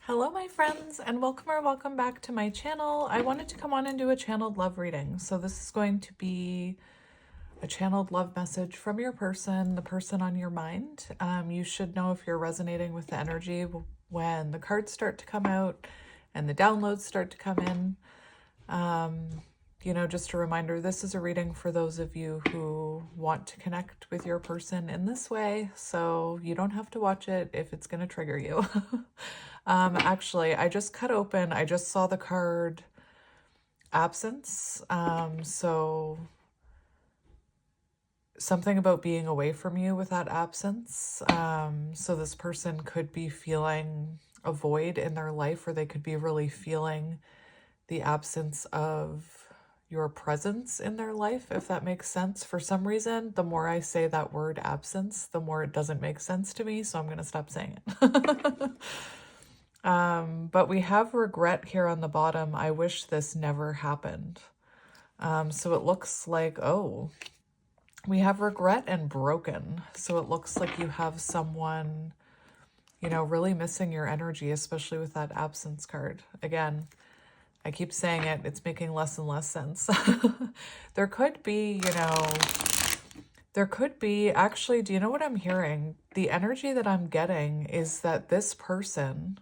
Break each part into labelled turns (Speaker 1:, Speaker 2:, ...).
Speaker 1: Hello my friends, and welcome back to my channel. I wanted to come on and do a channeled love reading. So this is going to be a channeled love message from your person, the person on your mind. You should know if you're resonating with the energy when the cards start to come out and the downloads start to come in. Just a reminder, this is a reading for those of you who want to connect with your person in this way, so you don't have to watch it if it's going to trigger you. Actually, I just cut open, I just saw the card absence, so something about being away from you with that absence. So this person could be feeling a void in their life, or they could be really feeling the absence of your presence in their life, if that makes sense. For some reason, the more I say that word absence, the more it doesn't make sense to me, so I'm going to stop saying it. But we have regret here on the bottom. I wish this never happened. So it looks like, we have regret and broken. So it looks like you have someone, really missing your energy, especially with that absence card. Again, I keep saying it, it's making less and less sense. There could be, actually, do you know what I'm hearing? The energy that I'm getting is that this person,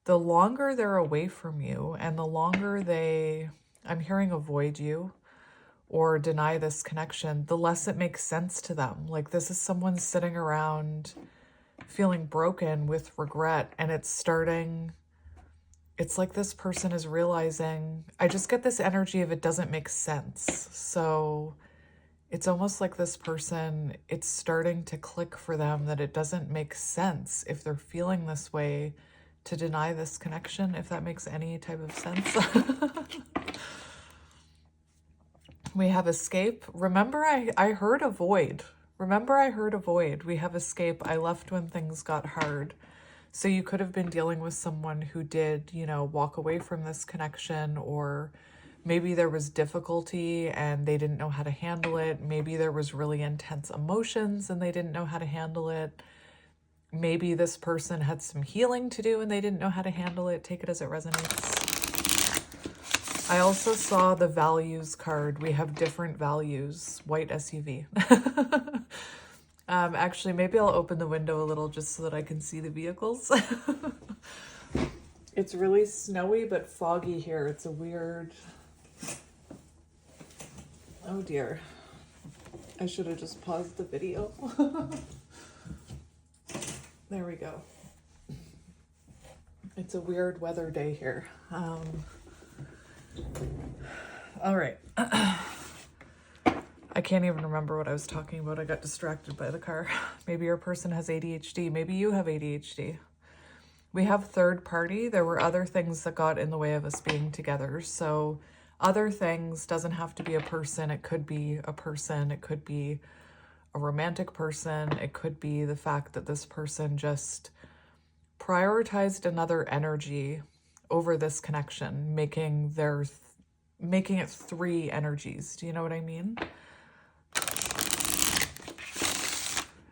Speaker 1: the longer they're away from you and the longer I'm hearing avoid you or deny this connection, the less it makes sense to them. Like, this is someone sitting around feeling broken with regret, and it's like this person is realizing, I just get this energy of it doesn't make sense. So it's almost like this person, it's starting to click for them that it doesn't make sense if they're feeling this way to deny this connection, if that makes any type of sense. We have escape. Remember, I heard avoid. Remember, I heard avoid. We have escape. I left when things got hard. So you could have been dealing with someone who did, walk away from this connection, or maybe there was difficulty and they didn't know how to handle it. Maybe there was really intense emotions and they didn't know how to handle it. Maybe this person had some healing to do and they didn't know how to handle it. Take it as it resonates. I also saw the values card. We have different values. White SUV. Actually, maybe I'll open the window a little just so that I can see the vehicles. It's really snowy but foggy here. It's a weird... Oh dear. I should have just paused the video. There we go. It's a weird weather day here. All right. I can't even remember what I was talking about. I got distracted by the car. Maybe your person has ADHD. Maybe you have ADHD. We have third party. There were other things that got in the way of us being together. So other things doesn't have to be a person. It could be a person. It could be a romantic person. It could be the fact that this person just prioritized another energy over this connection, making it three energies. Do you know what I mean?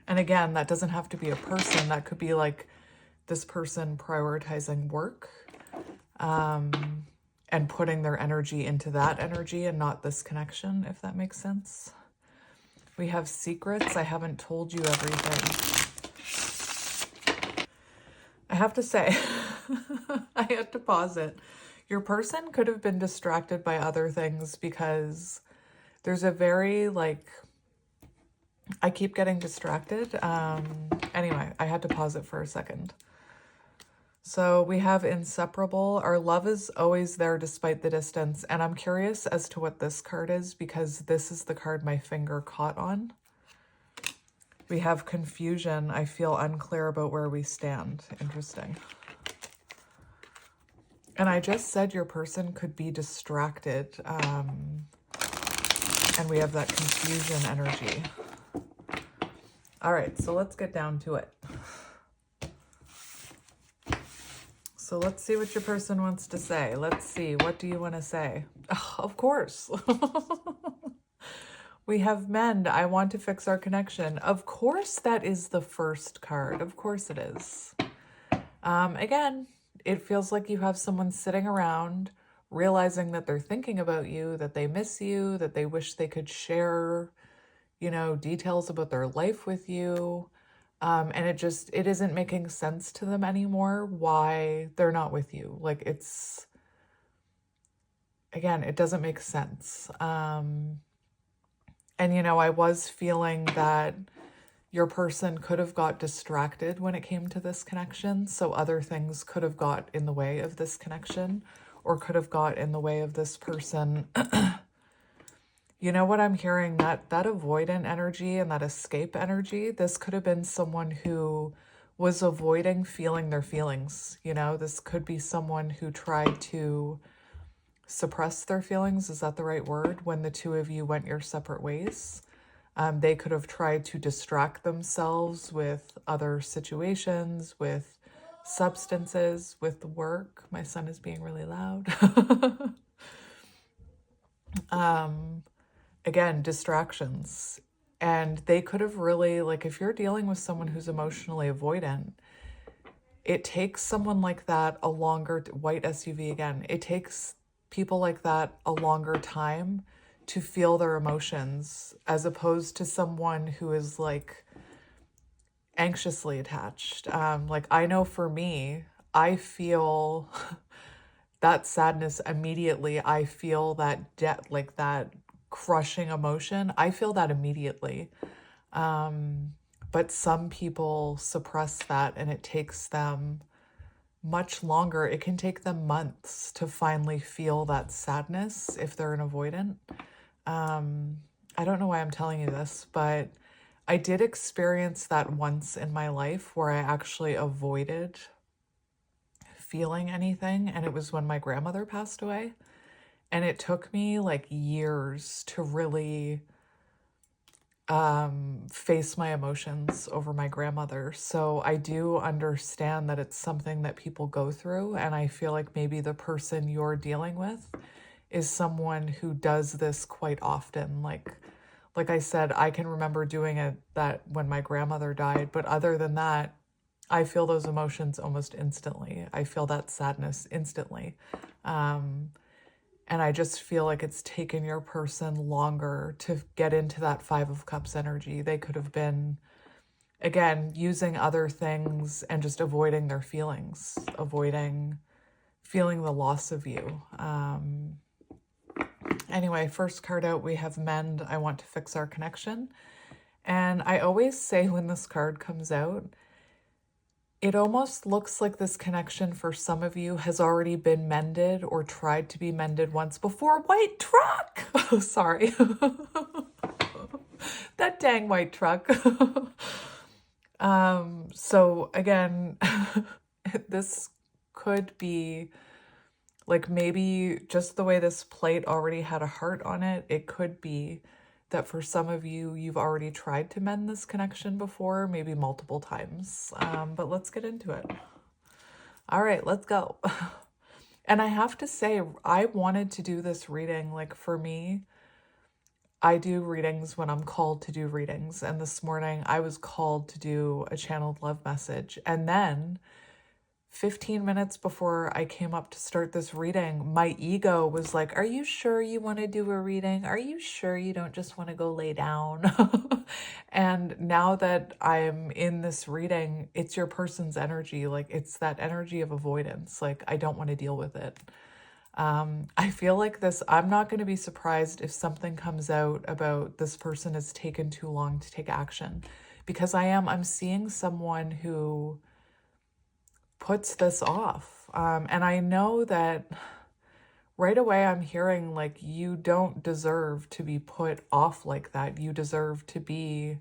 Speaker 1: And again, that doesn't have to be a person. That could be like this person prioritizing work, and putting their energy into that energy and not this connection, if that makes sense. We have secrets. I haven't told you everything. I have to say, I had to pause it. Your person could have been distracted by other things, because there's a very, I keep getting distracted. Anyway, I had to pause it for a second. So we have inseparable. Our love is always there despite the distance. And I'm curious as to what this card is, because this is the card my finger caught on. We have confusion. I feel unclear about where we stand. Interesting. And I just said your person could be distracted. And we have that confusion energy. All right, so let's get down to it. So let's see what your person wants to say. Let's see. What do you want to say? Oh, of course. We have mend. I want to fix our connection. Of course, that is the first card. Of course it is. Again, it feels like you have someone sitting around realizing that they're thinking about you, that they miss you, that they wish they could share, you know, details about their life with you. And it isn't making sense to them anymore why they're not with you. Like again, it doesn't make sense. And, you know, I was feeling that your person could have got distracted when it came to this connection. So other things could have got in the way of this connection or could have got in the way of this person. You know what I'm hearing? That avoidant energy and that escape energy, this could have been someone who was avoiding feeling their feelings. You know, this could be someone who tried to suppress their feelings. Is that the right word? When the two of you went your separate ways. They could have tried to distract themselves with other situations, with substances, with work. My son is being really loud. Again, distractions. And they could have really, like, if you're dealing with someone who's emotionally avoidant, it takes someone like that a longer, white SUV again, it takes people like that a longer time to feel their emotions as opposed to someone who is like anxiously attached. Like I know for me, I feel that sadness immediately. I feel that like that crushing emotion. I feel that immediately. But some people suppress that and it takes them much longer. It can take them months to finally feel that sadness if they're an avoidant. I don't know why I'm telling you this, but I did experience that once in my life where I actually avoided feeling anything. And it was when my grandmother passed away. And it took me like years to really face my emotions over my grandmother. So I do understand that it's something that people go through. And I feel like maybe the person you're dealing with is someone who does this quite often. Like I said, I can remember doing it that when my grandmother died, but other than that, I feel those emotions almost instantly. I feel that sadness instantly. And I just feel like it's taken your person longer to get into that Five of Cups energy. They could have been, again, using other things and just avoiding their feelings, avoiding feeling the loss of you. Anyway, first card out, we have Mend. I want to fix our connection. And I always say when this card comes out, it almost looks like this connection for some of you has already been mended or tried to be mended once before. White truck! Oh, sorry. That dang white truck. So again, this could be like maybe just the way this plate already had a heart on it. It could be that for some of you, you've already tried to mend this connection before, maybe multiple times. But let's get into it. All right, let's go. And I have to say, I wanted to do this reading. Like for me, I do readings when I'm called to do readings. And this morning I was called to do a channeled love message. And then 15 minutes before I came up to start this reading, my ego was like, are you sure you want to do a reading? Are you sure you don't just want to go lay down? And now that I'm in this reading, it's your person's energy. Like it's that energy of avoidance. Like I don't want to deal with it. I feel like this, I'm not going to be surprised if something comes out about this person has taken too long to take action, because I'm seeing someone who puts this off. And I know that right away I'm hearing like you don't deserve to be put off like that. You deserve to be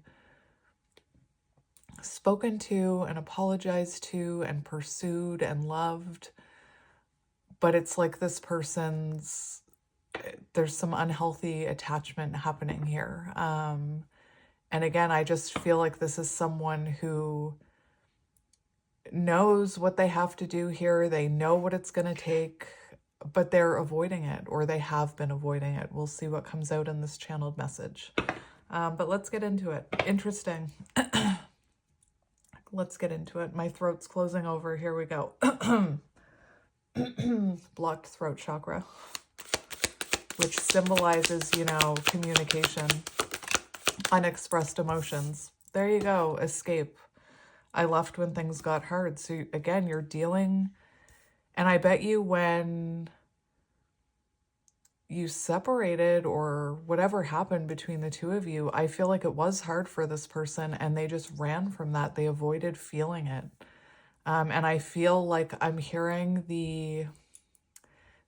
Speaker 1: spoken to and apologized to and pursued and loved. But it's like this person's, there's some unhealthy attachment happening here. And again, I just feel like this is someone who knows what they have to do here. They know what it's going to take, but they're avoiding it, or they have been avoiding it. We'll see what comes out in this channeled message. But let's get into it. Interesting. Let's get into it. My throat's closing over. Here we go. blocked throat chakra, which symbolizes, you know, communication, unexpressed emotions. There you go, escape. I left when things got hard. So again, you're dealing, and I bet you when you separated or whatever happened between the two of you, I feel like it was hard for this person and they just ran from that. They avoided feeling it. And I feel like I'm hearing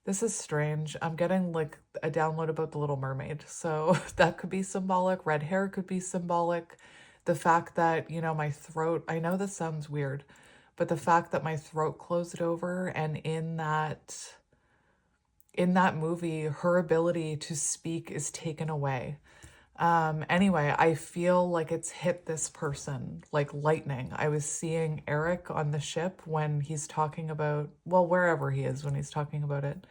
Speaker 1: this is strange. I'm getting like a download about the Little Mermaid. So that could be symbolic. Red hair could be symbolic. The fact that, you know, my throat, I know this sounds weird, but the fact that my throat closed over, and in that movie, her ability to speak is taken away. Anyway, I feel like it's hit this person like lightning. I was seeing Eric on the ship when he's talking about, well, wherever he is when he's talking about it.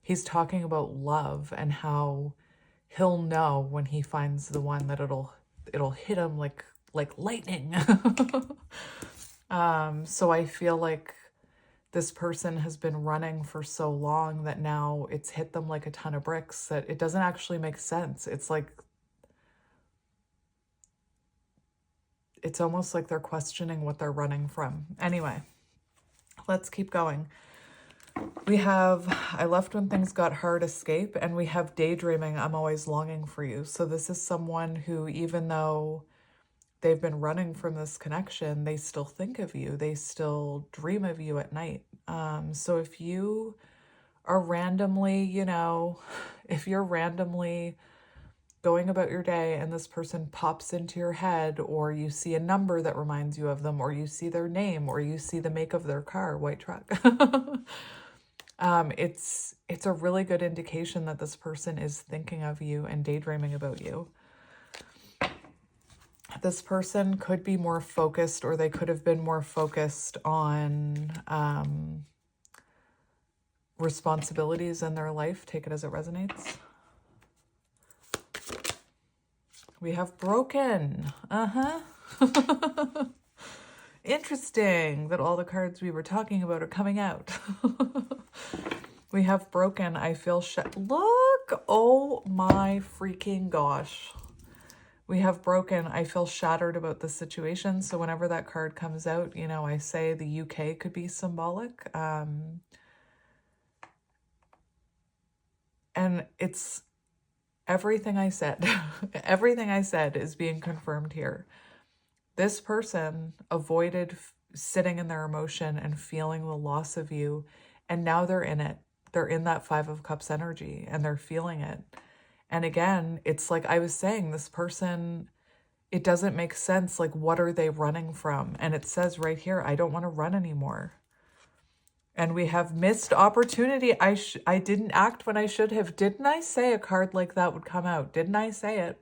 Speaker 1: He's talking about love and how he'll know when he finds the one that it'll hit him like lightning. So I feel like this person has been running for so long that now it's hit them like a ton of bricks that it doesn't actually make sense. It's like, it's almost like they're questioning what they're running from. Anyway, let's keep going. We have, I left when things got hard, escape, and we have daydreaming, I'm always longing for you. So this is someone who, even though they've been running from this connection, they still think of you. They still dream of you at night. So if you are randomly, you know, if you're randomly going about your day and this person pops into your head, or you see a number that reminds you of them, or you see their name, or you see the make of their car, white truck, it's a really good indication that this person is thinking of you and daydreaming about you. This person could be more focused, or they could have been more focused on responsibilities in their life. Take it as it resonates. We have broken. Interesting that all the cards we were talking about are coming out. We have broken. I feel look, oh my freaking gosh. We have broken. I feel shattered about the situation. So whenever that card comes out, you know, I say the UK could be symbolic. And it's everything I said. Everything I said is being confirmed here. This person avoided sitting in their emotion and feeling the loss of you. And now they're in it. They're in that Five of Cups energy and they're feeling it. And again, it's like I was saying, this person, it doesn't make sense. Like, what are they running from? And it says right here, I don't want to run anymore. And we have missed opportunity. I didn't act when I should have. Didn't I say a card like that would come out? Didn't I say it?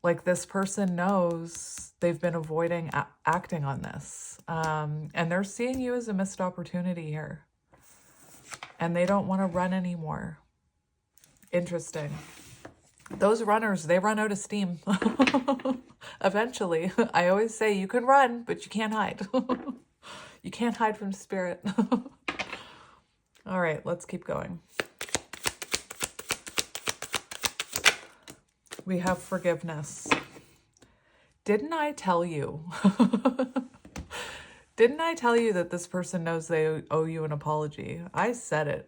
Speaker 1: Like, this person knows they've been avoiding acting on this. And they're seeing you as a missed opportunity here. And they don't want to run anymore. Interesting. Those runners, they run out of steam. Eventually. I always say you can run, but you can't hide. You can't hide from spirit. All right, let's keep going. We have forgiveness. Didn't I tell you? Didn't I tell you that this person knows they owe you an apology? I said it.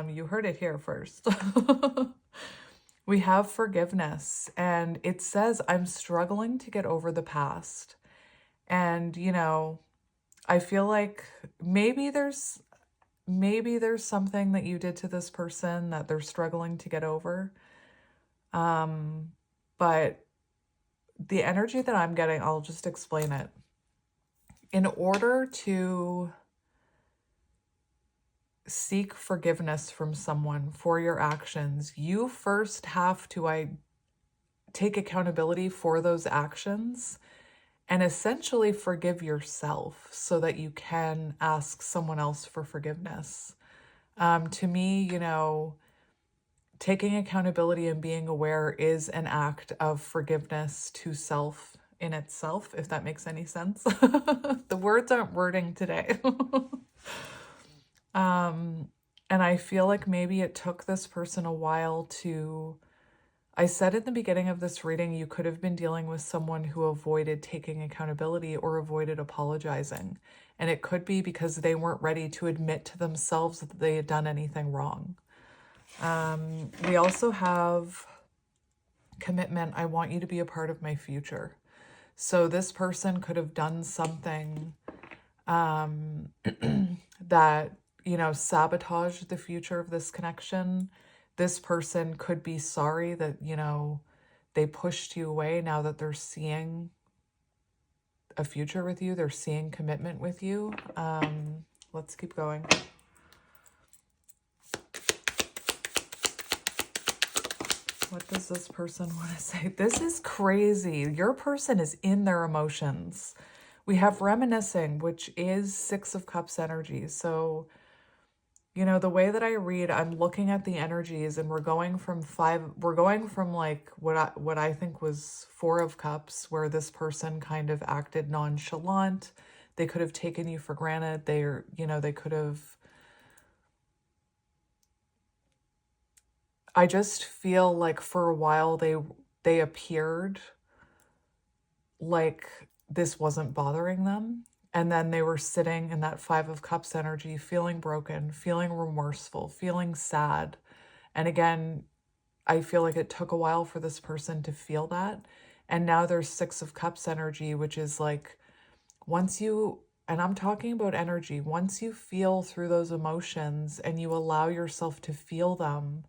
Speaker 1: You heard it here first. We have forgiveness, and it says, I'm struggling to get over the past. And, you know, I feel like maybe there's something that you did to this person that they're struggling to get over. But the energy that I'm getting, I'll just explain it. In order to seek forgiveness from someone for your actions, you first have to take accountability for those actions and essentially forgive yourself so that you can ask someone else for forgiveness. To me, you know, taking accountability and being aware is an act of forgiveness to self in itself, if that makes any sense. The words aren't wording today. And I feel like maybe it took this person a while to, I said in the beginning of this reading, you could have been dealing with someone who avoided taking accountability or avoided apologizing. And it could be because they weren't ready to admit to themselves that they had done anything wrong. We also have commitment. I want you to be a part of my future. So this person could have done something that, you know, sabotaged the future of this connection. This person could be sorry that, you know, they pushed you away. Now that they're seeing a future with you, they're seeing commitment with you. Let's keep going. What does this person want to say? This is crazy. Your person is in their emotions. We have reminiscing, which is Six of Cups energy. So, you know, the way that I read, I'm looking at the energies and we're going from like what I think was Four of Cups, where this person kind of acted nonchalant. They could have taken you for granted. They could have, I just feel like for a while they appeared like this wasn't bothering them. And then they were sitting in that Five of Cups energy, feeling broken, feeling remorseful, feeling sad. And again, I feel like it took a while for this person to feel that. And now there's Six of Cups energy, which is like once you, and I'm talking about energy, once you feel through those emotions and you allow yourself to feel them,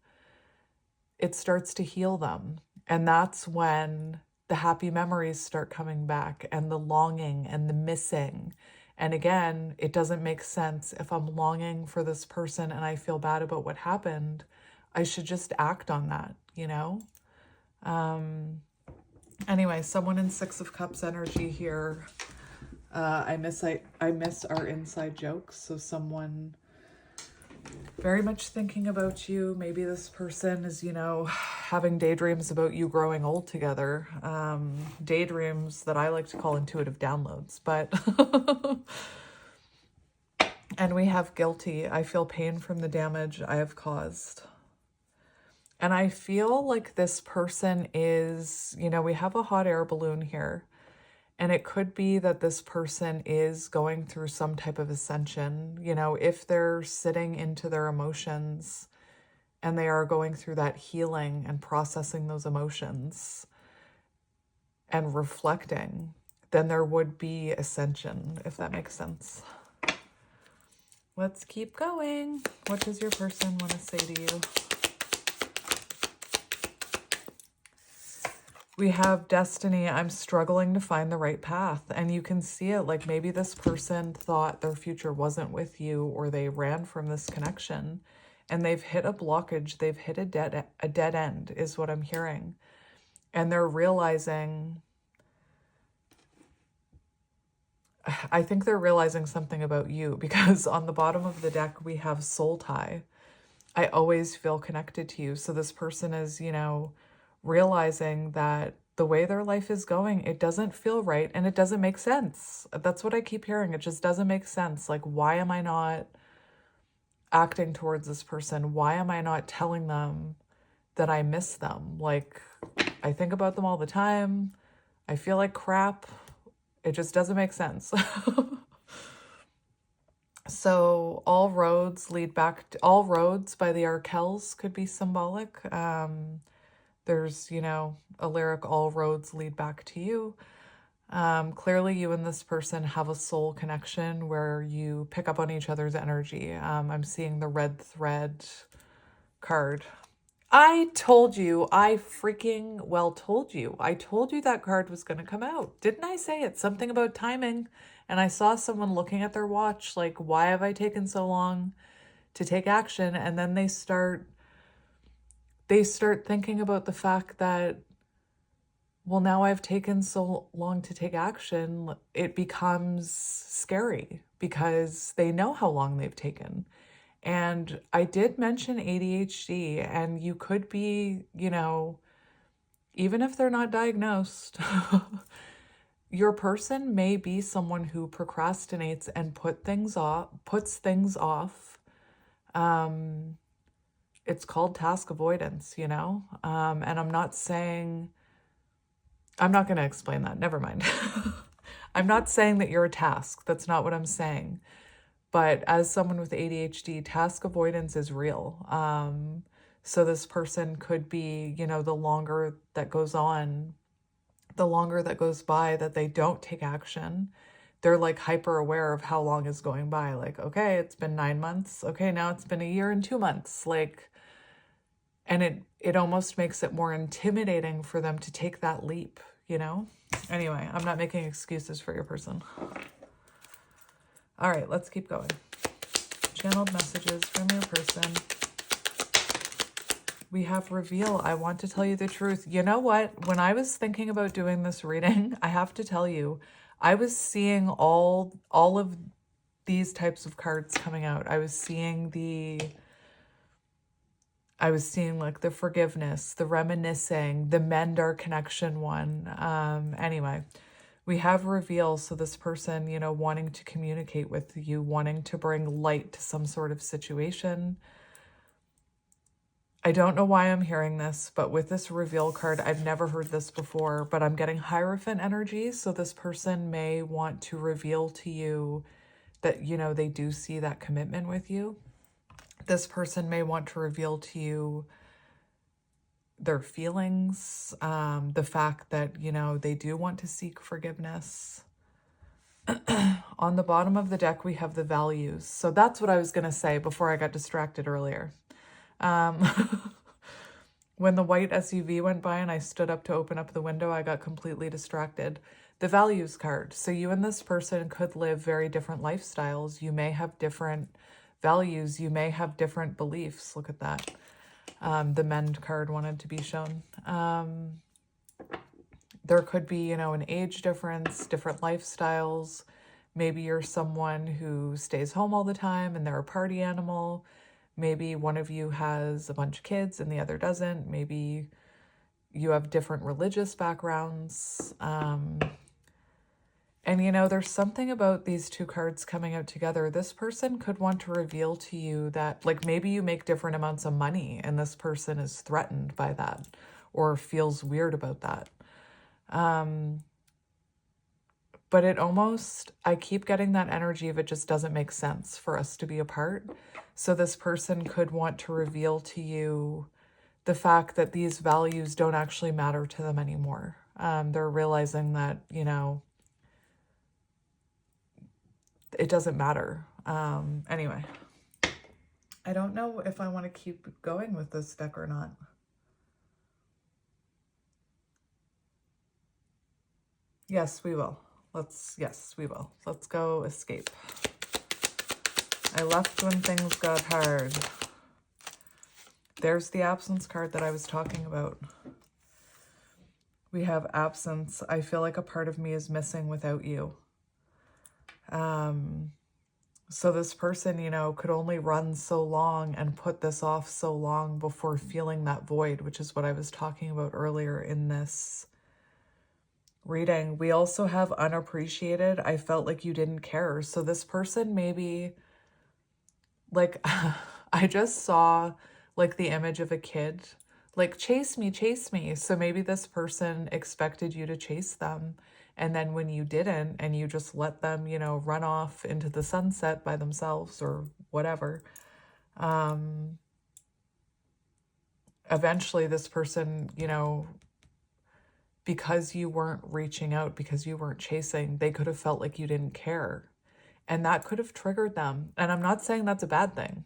Speaker 1: it starts to heal them. And that's when the happy memories start coming back and the longing and the missing. And again, it doesn't make sense. If I'm longing for this person and I feel bad about what happened, I should just act on that, you know? Anyway, someone in Six of Cups energy here. I miss our inside jokes. So someone very much thinking about you. Maybe this person is, you know, having daydreams about you growing old together. Daydreams that I like to call intuitive downloads, but and we have guilty. I feel pain from the damage I have caused. And I feel like this person is, you know, we have a hot air balloon here. And it could be that this person is going through some type of ascension. You know, if they're sitting into their emotions and they are going through that healing and processing those emotions and reflecting, then there would be ascension, if that makes sense. Let's keep going. What does your person want to say to you? We have destiny. I'm struggling to find the right path. And you can see it, like maybe this person thought their future wasn't with you, or they ran from this connection and they've hit a blockage. They've hit a dead end is what I'm hearing. And they're realizing, I think they're realizing something about you, because on the bottom of the deck, we have soul tie. I always feel connected to you. So this person is, you know, realizing that the way their life is going, it doesn't feel right and it doesn't make sense. That's what I keep hearing. It just doesn't make sense. Like, why am I not acting towards this person? Why am I not telling them that I miss them? Like, I think about them all the time. I feel like crap. It just doesn't make sense. So all roads lead back to, all roads by the Arkells could be symbolic. There's, you know, a lyric, all roads lead back to you. Clearly you and this person have a soul connection where you pick up on each other's energy. I'm seeing the red thread card. I told you, I freaking well told you. I told you that card was going to come out. Didn't I say it? Something about timing. And I saw someone looking at their watch, like, why have I taken so long to take action? And then they start thinking about the fact that, well, now I've taken so long to take action, it becomes scary because they know how long they've taken. And I did mention ADHD, and you could be, you know, even if they're not diagnosed, your person may be someone who procrastinates and puts things off It's called task avoidance, you know? And I'm not going to explain that. Never mind. I'm not saying that you're a task. That's not what I'm saying. But as someone with ADHD, task avoidance is real. So this person could be, you know, the longer that goes on, the longer that goes by that they don't take action, they're like hyper aware of how long is going by. Like, okay, it's been 9 months. Okay, now it's been a year and 2 months. Like, and it almost makes it more intimidating for them to take that leap, you know? Anyway, I'm not making excuses for your person. All right, let's keep going. Channeled messages from your person. We have reveal. I want to tell you the truth. You know what? When I was thinking about doing this reading, I have to tell you, I was seeing all of these types of cards coming out. I was seeing like the forgiveness, the reminiscing, the mend our connection one. Anyway, we have reveal. So this person, you know, wanting to communicate with you, wanting to bring light to some sort of situation. I don't know why I'm hearing this, but with this reveal card, I've never heard this before, but I'm getting Hierophant energy. So this person may want to reveal to you that, you know, they do see that commitment with you. This person may want to reveal to you their feelings, the fact that, you know, they do want to seek forgiveness. On the bottom of the deck, we have the values. So that's what I was going to say before I got distracted earlier. When the white SUV went by and I stood up to open up the window, I got completely distracted. The values card. So you and this person could live very different lifestyles. You may have different values. You may have different beliefs. Look at that. The mend card wanted to be shown. There could be, you know, an age difference, different lifestyles. Maybe you're someone who stays home all the time and they're a party animal. Maybe one of you has a bunch of kids and the other doesn't. Maybe you have different religious backgrounds. And, you know, there's something about these two cards coming out together. This person could want to reveal to you that, like, maybe you make different amounts of money and this person is threatened by that or feels weird about that. But it almost, I keep getting that energy of it just doesn't make sense for us to be apart. So this person could want to reveal to you the fact that these values don't actually matter to them anymore. They're realizing that, you know, it doesn't matter. Anyway, I don't know if I want to keep going with this deck or not. Yes, we will. Yes, we will. Let's go escape. I left when things got hard. There's the absence card that I was talking about. We have absence. I feel like a part of me is missing without you. So this person, you know, could only run so long and put this off so long before feeling that void, which is what I was talking about earlier in this reading. We also have unappreciated. I felt like you didn't care. So this person maybe, like, I just saw like the image of a kid, like, chase me, chase me. So maybe this person expected you to chase them. And then when you didn't and you just let them, you know, run off into the sunset by themselves or whatever, eventually this person, you know, because you weren't reaching out, because you weren't chasing, they could have felt like you didn't care. And that could have triggered them. And I'm not saying that's a bad thing.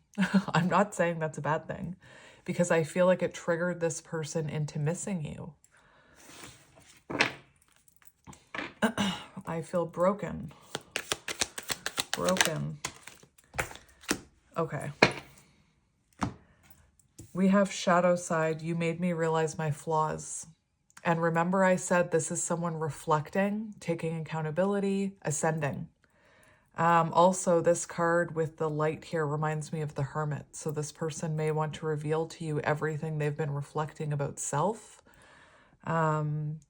Speaker 1: I'm not saying that's a bad thing, because I feel like it triggered this person into missing you. I feel broken. Broken. Okay. We have shadow side. You made me realize my flaws. And remember I said this is someone reflecting, taking accountability, ascending. Also, this card with the light here reminds me of the Hermit. So this person may want to reveal to you everything they've been reflecting about self. And,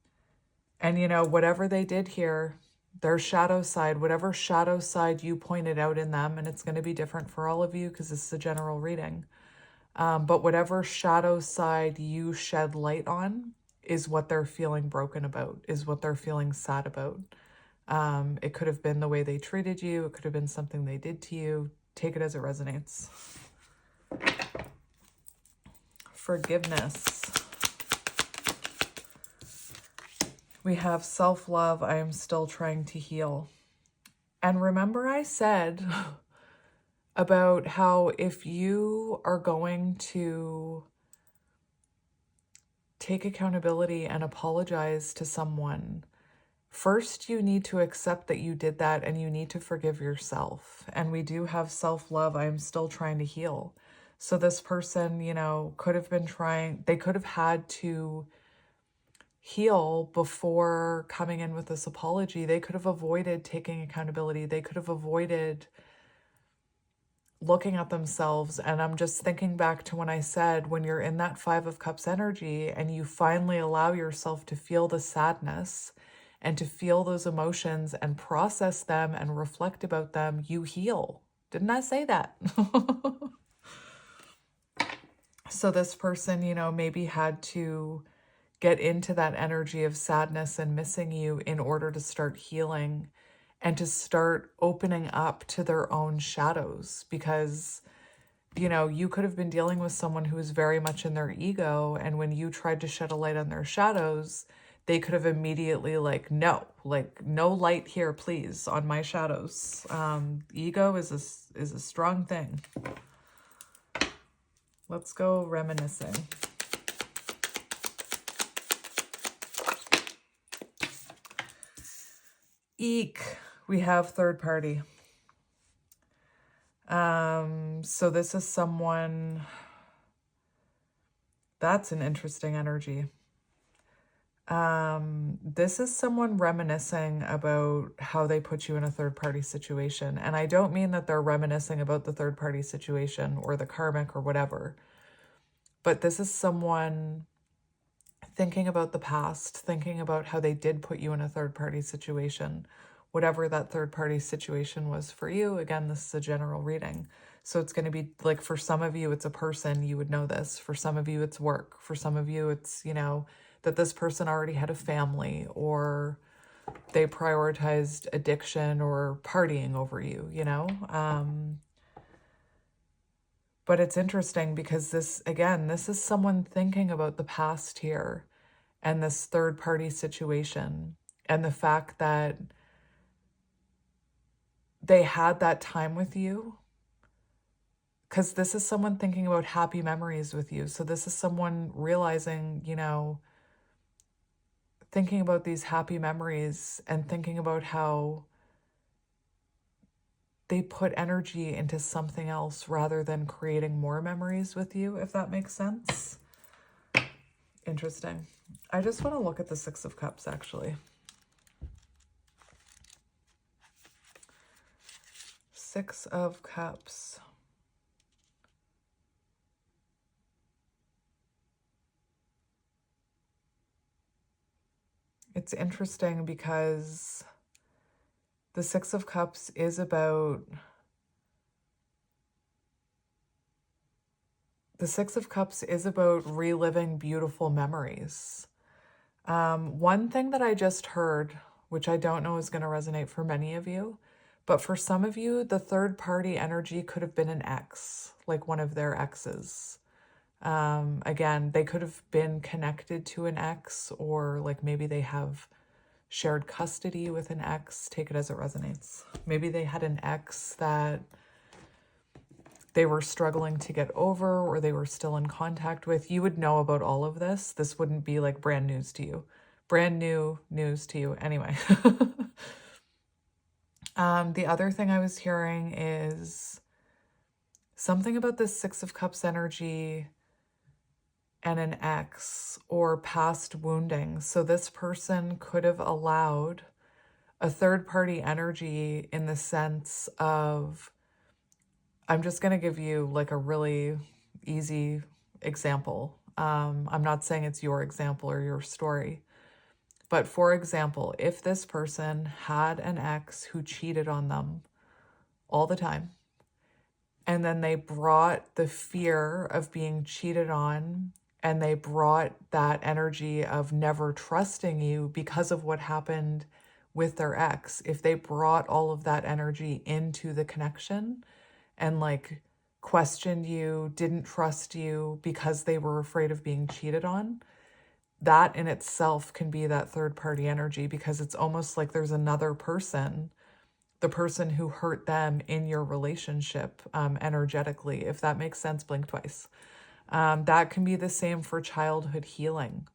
Speaker 1: you know, whatever they did here, Their shadow side, whatever shadow side you pointed out in them, and it's going to be different for all of you because this is a general reading. But whatever shadow side you shed light on is what they're feeling broken about, is what they're feeling sad about. It could have been the way they treated you. It could have been something they did to you. Take it as it resonates. Forgiveness. We have self-love. I am still trying to heal. And remember I said about how if you are going to take accountability and apologize to someone, first you need to accept that you did that and you need to forgive yourself. And we do have self-love. I am still trying to heal. So this person, you know, could have been trying, they could have had to heal before coming in with this apology. They could have avoided taking accountability. They could have avoided looking at themselves. And I'm just thinking back to when I said, when you're in that Five of Cups energy and you finally allow yourself to feel the sadness and to feel those emotions and process them and reflect about them, you heal. Didn't I say that? So this person, you know, maybe had to get into that energy of sadness and missing you in order to start healing and to start opening up to their own shadows. Because, you know, you could have been dealing with someone who is very much in their ego, and when you tried to shed a light on their shadows, they could have immediately no light here, please, on my shadows. Ego is a strong thing. Let's go reminiscing. Eek, we have third party. So this is someone, that's an interesting energy. This is someone reminiscing about how they put you in a third party situation. And I don't mean that they're reminiscing about the third party situation or the karmic or whatever, but this is someone thinking about the past, thinking about how they did put you in a third party situation, whatever that third party situation was for you. Again, this is a general reading. So it's going to be like, for some of you, it's a person, you would know this. For some of you, it's work. For some of you, it's, you know, that this person already had a family, or they prioritized addiction or partying over you, you know? But it's interesting because this, again, this is someone thinking about the past here and this third party situation and the fact that they had that time with you. Because this is someone thinking about happy memories with you. So this is someone realizing, you know, thinking about these happy memories and thinking about how they put energy into something else rather than creating more memories with you, if that makes sense. Interesting. I just want to look at the Six of Cups, actually. Six of Cups. It's interesting because the Six of Cups is about... The Six of Cups is about reliving beautiful memories. One thing that I just heard, which I don't know is going to resonate for many of you, but for some of you, the third party energy could have been an ex, like one of their exes. Again, they could have been connected to an ex, or like maybe they have shared custody with an ex. Take it as it resonates. Maybe they had an ex that they were struggling to get over, or they were still in contact with. You would know about all of this. This wouldn't be like brand news to you. Brand new news to you. Anyway. The other thing I was hearing is something about this Six of Cups energy and an ex or past wounding. So this person could have allowed a third party energy in the sense of, I'm just going to give you like a really easy example. I'm not saying it's your example or your story, But for example, if this person had an ex who cheated on them all the time, and then they brought the fear of being cheated on, and they brought that energy of never trusting you because of what happened with their ex, if they brought all of that energy into the connection and like questioned you, didn't trust you because they were afraid of being cheated on, that in itself can be that third party energy, because it's almost like there's another person, the person who hurt them in your relationship, energetically. If that makes sense, blink twice. That can be the same for childhood healing.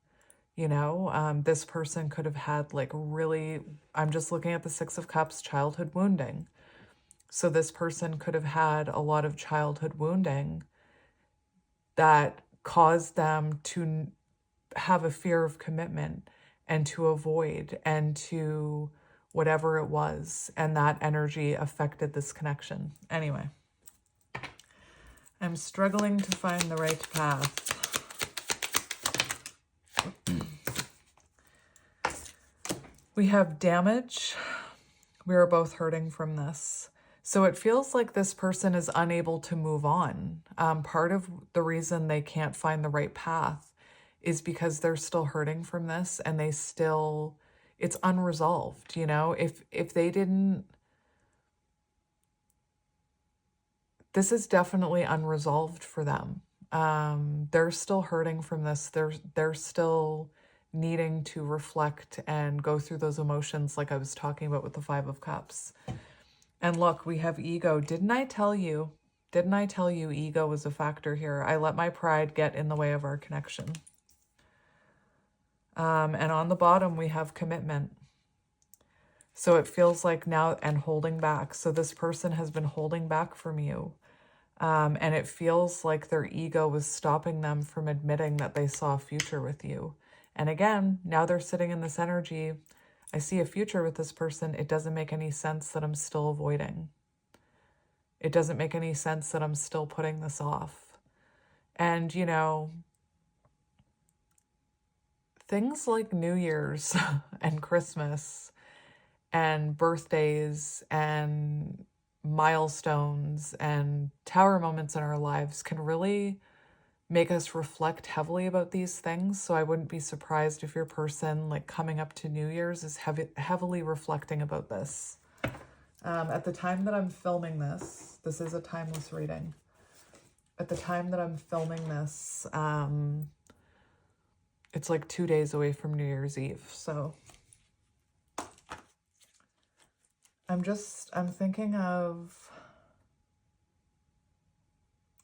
Speaker 1: You know, this person could have had like really, I'm just looking at the Six of Cups, childhood wounding. So this person could have had a lot of childhood wounding that caused them to have a fear of commitment and to avoid and to whatever it was. And that energy affected this connection. Anyway, I'm struggling to find the right path. We have damage. We are both hurting from this. So it feels like this person is unable to move on. Part of the reason they can't find the right path is because they're still hurting from this, and they still, it's unresolved, you know? If they didn't, this is definitely unresolved for them. They're still hurting from this. They're still needing to reflect and go through those emotions like I was talking about with the Five of Cups. And look, we have ego. Didn't I tell you ego was a factor here? I let my pride get in the way of our connection. And on the bottom, we have commitment. So it feels like now, and holding back. So this person has been holding back from you. And it feels like their ego was stopping them from admitting that they saw a future with you. And again, now they're sitting in this energy. I see a future with this person. It doesn't make any sense that I'm still avoiding. It doesn't make any sense that I'm still putting this off. And, you know, things like New Year's and Christmas and birthdays and milestones and tower moments in our lives can really make us reflect heavily about these things. So I wouldn't be surprised if your person, like coming up to New Year's, is heavily reflecting about this. At the time that I'm filming this, this is a timeless reading. At the time that I'm filming this, it's like 2 days away from New Year's Eve. So I'm thinking of,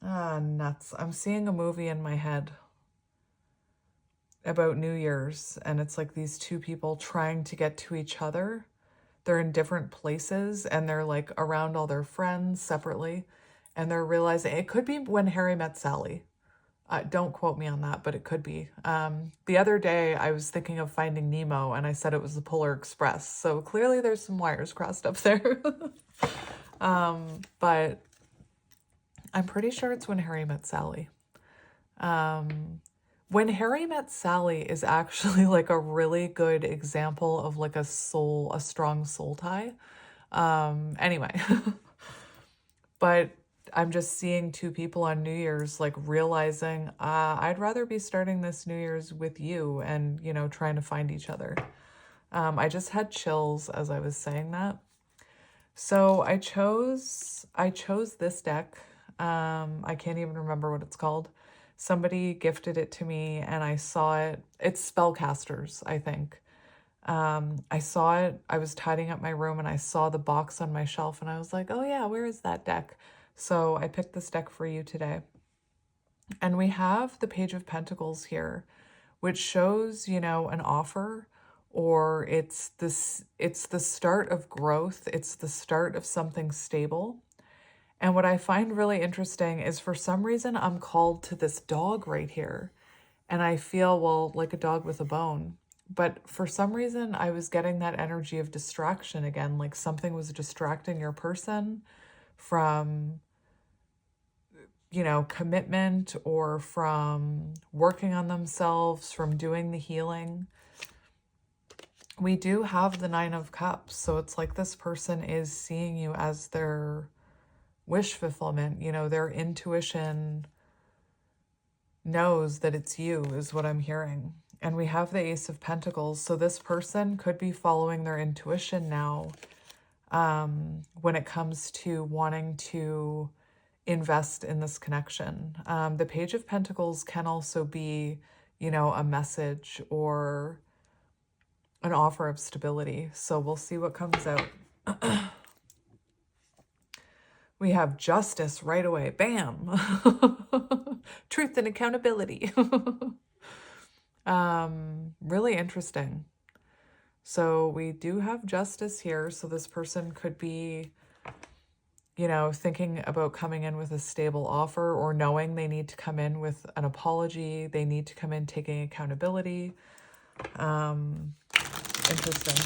Speaker 1: nuts. I'm seeing a movie in my head about New Year's, and it's like these two people trying to get to each other. They're in different places, and they're like around all their friends separately, and they're realizing it could be When Harry Met Sally. Don't quote me on that, but it could be. The other day I was thinking of Finding Nemo, and I said it was the Polar Express. So clearly there's some wires crossed up there. But I'm pretty sure it's When Harry Met Sally. When Harry Met Sally is actually like a really good example of like a strong soul tie. Anyway, but I'm just seeing two people on New Year's like realizing, I'd rather be starting this New Year's with you, and, you know, trying to find each other. I just had chills as I was saying that. So I chose this deck. I can't even remember what it's called. Somebody gifted it to me and I saw it. It's Spellcasters, I think. I saw it. I was tidying up my room and I saw the box on my shelf and I was like, oh yeah, where is that deck? So I picked this deck for you today. And we have the Page of Pentacles here, which shows, you know, an offer, or it's the start of growth. It's the start of something stable. And what I find really interesting is, for some reason, I'm called to this dog right here. And I feel, well, like a dog with a bone. But for some reason, I was getting that energy of distraction again, like something was distracting your person from, you know, commitment, or from working on themselves, from doing the healing. we do have the Nine of Cups. So it's like this person is seeing you as their wish fulfillment. You know, their intuition knows that it's you, is what I'm hearing. And we have the Ace of Pentacles. So this person could be following their intuition now when it comes to wanting to invest in this connection. The Page of Pentacles can also be, you know, a message or an offer of stability. So we'll see what comes out. We have Justice right away. Bam! Truth and accountability. Really interesting. So we do have Justice here. So this person could be, you know, thinking about coming in with a stable offer, or knowing they need to come in with an apology. They need to come in taking accountability. Interesting.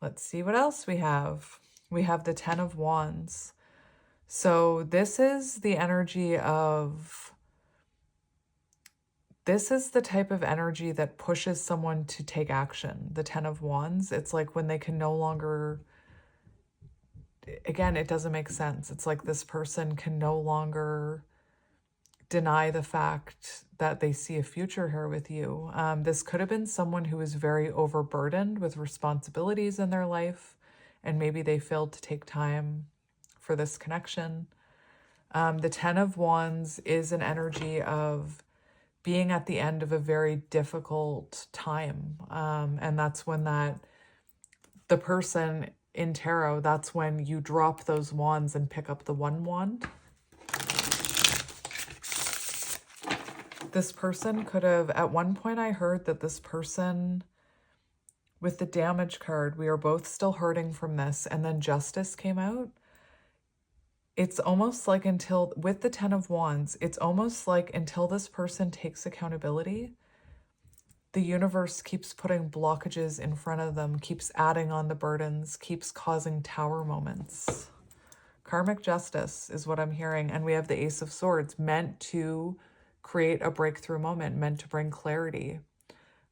Speaker 1: Let's see what else we have. We have the Ten of Wands. So this is the energy of, this is the type of energy that pushes someone to take action. The Ten of Wands, it's like when they can no longer, again, it doesn't make sense. It's like this person can no longer deny the fact that they see a future here with you. This could have been someone who is very overburdened with responsibilities in their life, and maybe they failed to take time for this connection. The Ten of Wands is an energy of being at the end of a very difficult time. And that's when the person in tarot, that's when you drop those wands and pick up the one wand. This person could have, at one point I heard that this person, with the Damage card, we are both still hurting from this, and then Justice came out. It's almost like with the Ten of Wands, it's almost like until this person takes accountability, the universe keeps putting blockages in front of them, keeps adding on the burdens, keeps causing tower moments. Karmic justice is what I'm hearing. And we have the Ace of Swords, meant to create a breakthrough moment, meant to bring clarity.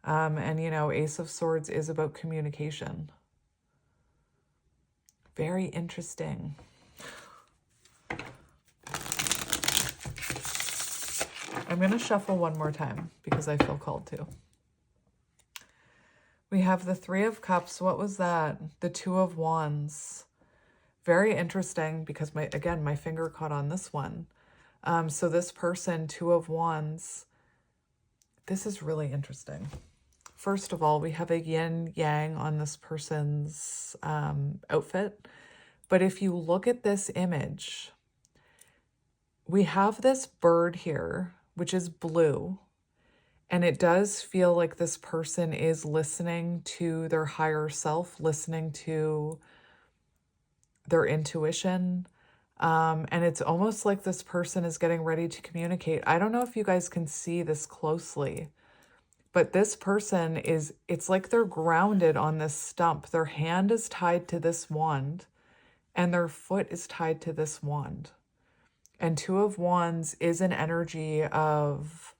Speaker 1: And, you know, Ace of Swords is about communication. Very interesting. I'm going to shuffle one more time because I feel called to. We have the Three of Cups. What was that? The Two of Wands. Very interesting because my finger caught on this one. So this person, Two of Wands, this is really interesting. First of all, we have a yin yang on this person's outfit. But if you look at this image, we have this bird here, which is blue. And it does feel like this person is listening to their higher self, listening to their intuition. And it's almost like this person is getting ready to communicate. I don't know if you guys can see this closely, but this person it's like they're grounded on this stump. Their hand is tied to this wand and their foot is tied to this wand. And Two of Wands is an energy of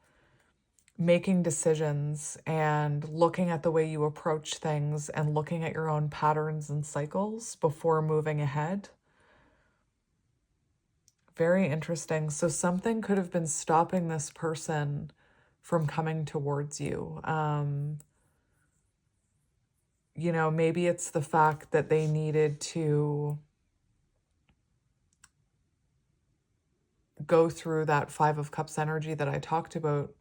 Speaker 1: making decisions and looking at the way you approach things and looking at your own patterns and cycles before moving ahead. Very interesting. So something could have been stopping this person from coming towards you. You know, maybe it's the fact that they needed to go through that Five of Cups energy that I talked about.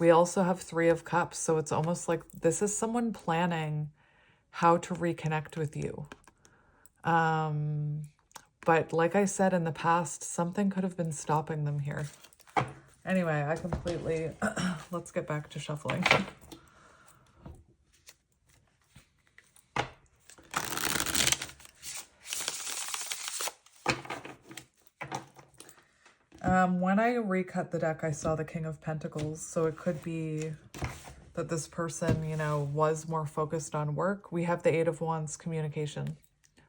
Speaker 1: We also have Three of Cups. So it's almost like this is someone planning how to reconnect with you. But like I said in the past, something could have been stopping them here. Anyway, I completely... Let's get back to shuffling. When I recut the deck, I saw the King of Pentacles. So it could be that this person, you know, was more focused on work. We have the Eight of Wands, communication,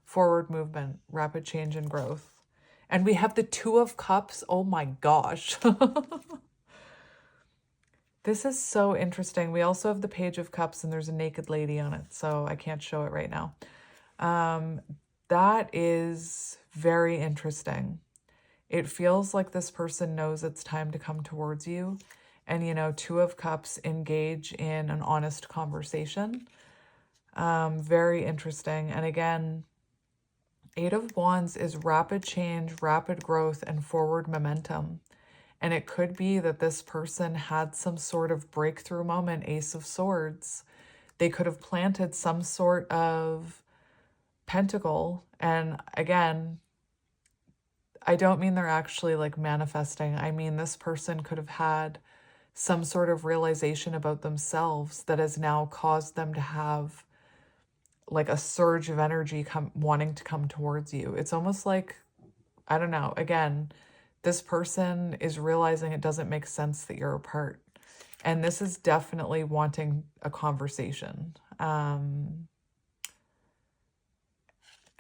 Speaker 1: forward movement, rapid change and growth. And we have the Two of Cups. Oh my gosh. This is so interesting. We also have the Page of Cups and there's a naked lady on it, so I can't show it right now. That is very interesting. It feels like this person knows it's time to come towards you. And, you know, Two of Cups engage in an honest conversation. Very interesting. And again, Eight of Wands is rapid change, rapid growth, and forward momentum. And it could be that this person had some sort of breakthrough moment, Ace of Swords. They could have planted some sort of pentacle. And again, I don't mean they're actually like manifesting. I mean, this person could have had some sort of realization about themselves that has now caused them to have like a surge of energy wanting to come towards you. It's almost like, I don't know, again, this person is realizing it doesn't make sense that you're apart. And this is definitely wanting a conversation.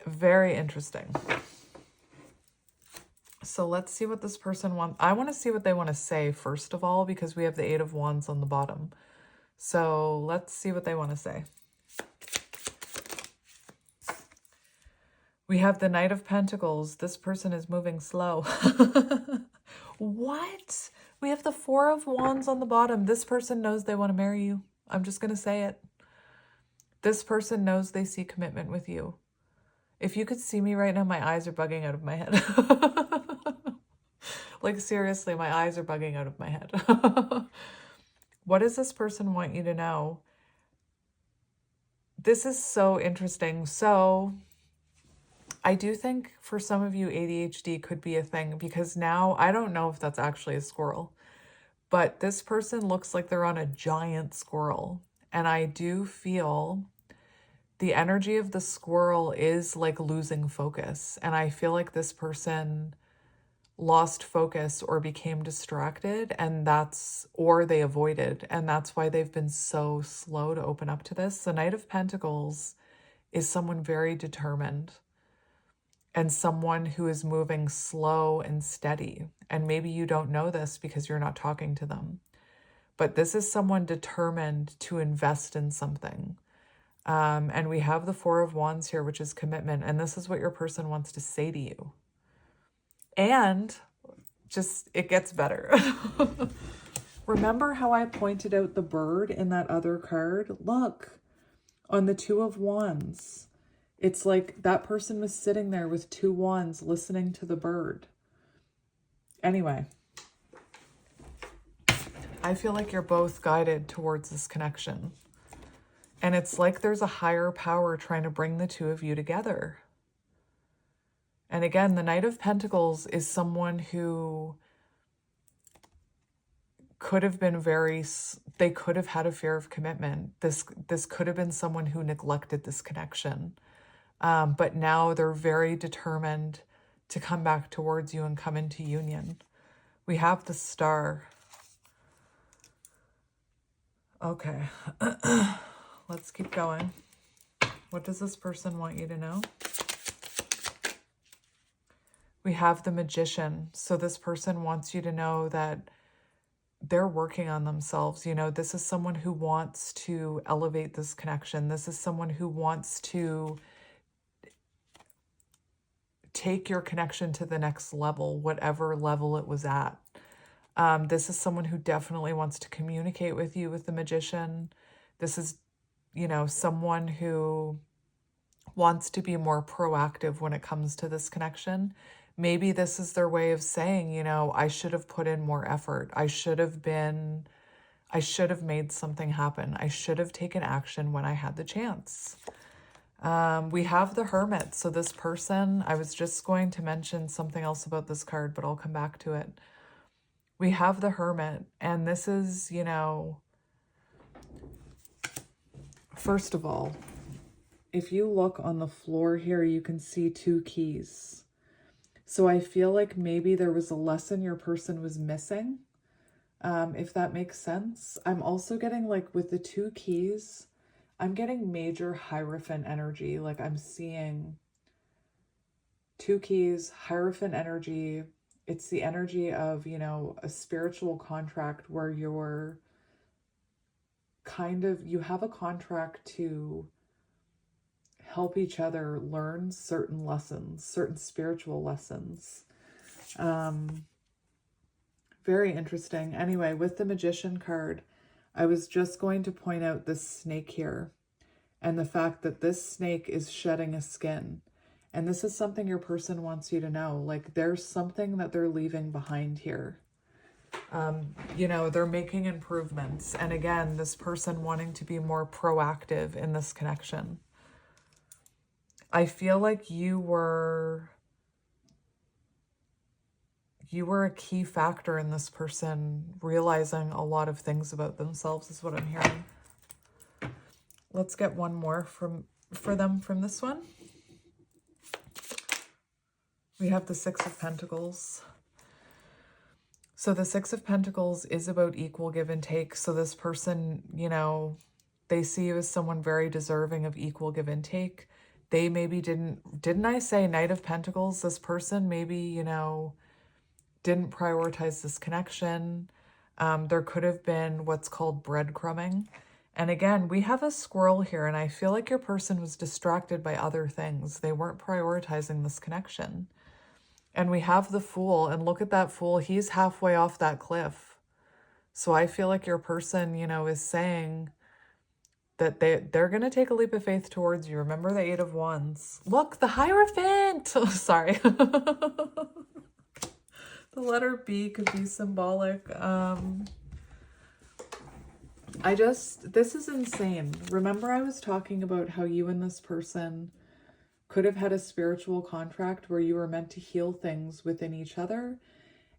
Speaker 1: Very interesting. So let's see what this person wants. I want to see what they want to say, first of all, because we have the Eight of Wands on the bottom. So let's see what they want to say. We have the Knight of Pentacles. This person is moving slow. What? We have the Four of Wands on the bottom. This person knows they want to marry you. I'm just going to say it. This person knows they see commitment with you. If you could see me right now, my eyes are bugging out of my head. Like, seriously, my eyes are bugging out of my head. What does this person want you to know? This is so interesting. So I do think for some of you, ADHD could be a thing, because now I don't know if that's actually a squirrel, but this person looks like they're on a giant squirrel. And I do feel the energy of the squirrel is like losing focus. And I feel like this person lost focus or became distracted, and or they avoided. And that's why they've been so slow to open up to this. The Knight of Pentacles is someone very determined and someone who is moving slow and steady. And maybe you don't know this because you're not talking to them, but this is someone determined to invest in something. And we have the Four of Wands here, which is commitment. And this is what your person wants to say to you. And just, it gets better. Remember how I pointed out the bird in that other card? Look, on the Two of Wands, it's like that person was sitting there with two wands listening to the bird. Anyway, I feel like you're both guided towards this connection. And it's like there's a higher power trying to bring the two of you together. And again, the Knight of Pentacles is someone who could have been they could have had a fear of commitment. This could have been someone who neglected this connection. But now they're very determined to come back towards you and come into union. We have the Star. Okay. Let's keep going. What does this person want you to know? We have the Magician. So this person wants you to know that they're working on themselves. You know, this is someone who wants to elevate this connection. This is someone who wants to take your connection to the next level, whatever level it was at. This is someone who definitely wants to communicate with you with the Magician. This is, you know, someone who wants to be more proactive when it comes to this connection. Maybe this is their way of saying, you know, I should have put in more effort. I should have made something happen. I should have taken action when I had the chance. We have the Hermit. So this person, I was just going to mention something else about this card, but I'll come back to it. We have the Hermit, and this is, you know, first of all, if you look on the floor here, you can see two keys. So I feel like maybe there was a lesson your person was missing, if that makes sense. I'm also getting, like, with the two keys, I'm getting major Hierophant energy. Like, I'm seeing two keys, Hierophant energy. It's the energy of, you know, a spiritual contract where you're kind of, you have a contract to help each other learn certain lessons, certain spiritual lessons. Very interesting. Anyway, with the Magician card, I was just going to point out this snake here and the fact that this snake is shedding a skin. And this is something your person wants you to know. Like, there's something that they're leaving behind here. You know, they're making improvements. And again, this person wanting to be more proactive in this connection. I feel like you were a key factor in this person realizing a lot of things about themselves, is what I'm hearing. Let's get one more for them from this one. We have the Six of Pentacles. So the Six of Pentacles is about equal give and take. So this person, you know, they see you as someone very deserving of equal give and take. They maybe didn't I say Knight of Pentacles? This person maybe, you know, didn't prioritize this connection. There could have been what's called breadcrumbing. And again, we have a squirrel here, and I feel like your person was distracted by other things. They weren't prioritizing this connection. And we have the Fool, and look at that Fool. He's halfway off that cliff. So I feel like your person, you know, is saying that they're going to take a leap of faith towards you. Remember the Eight of Wands. Look, the Hierophant. Oh, sorry. The letter B could be symbolic. This is insane. Remember I was talking about how you and this person could have had a spiritual contract where you were meant to heal things within each other.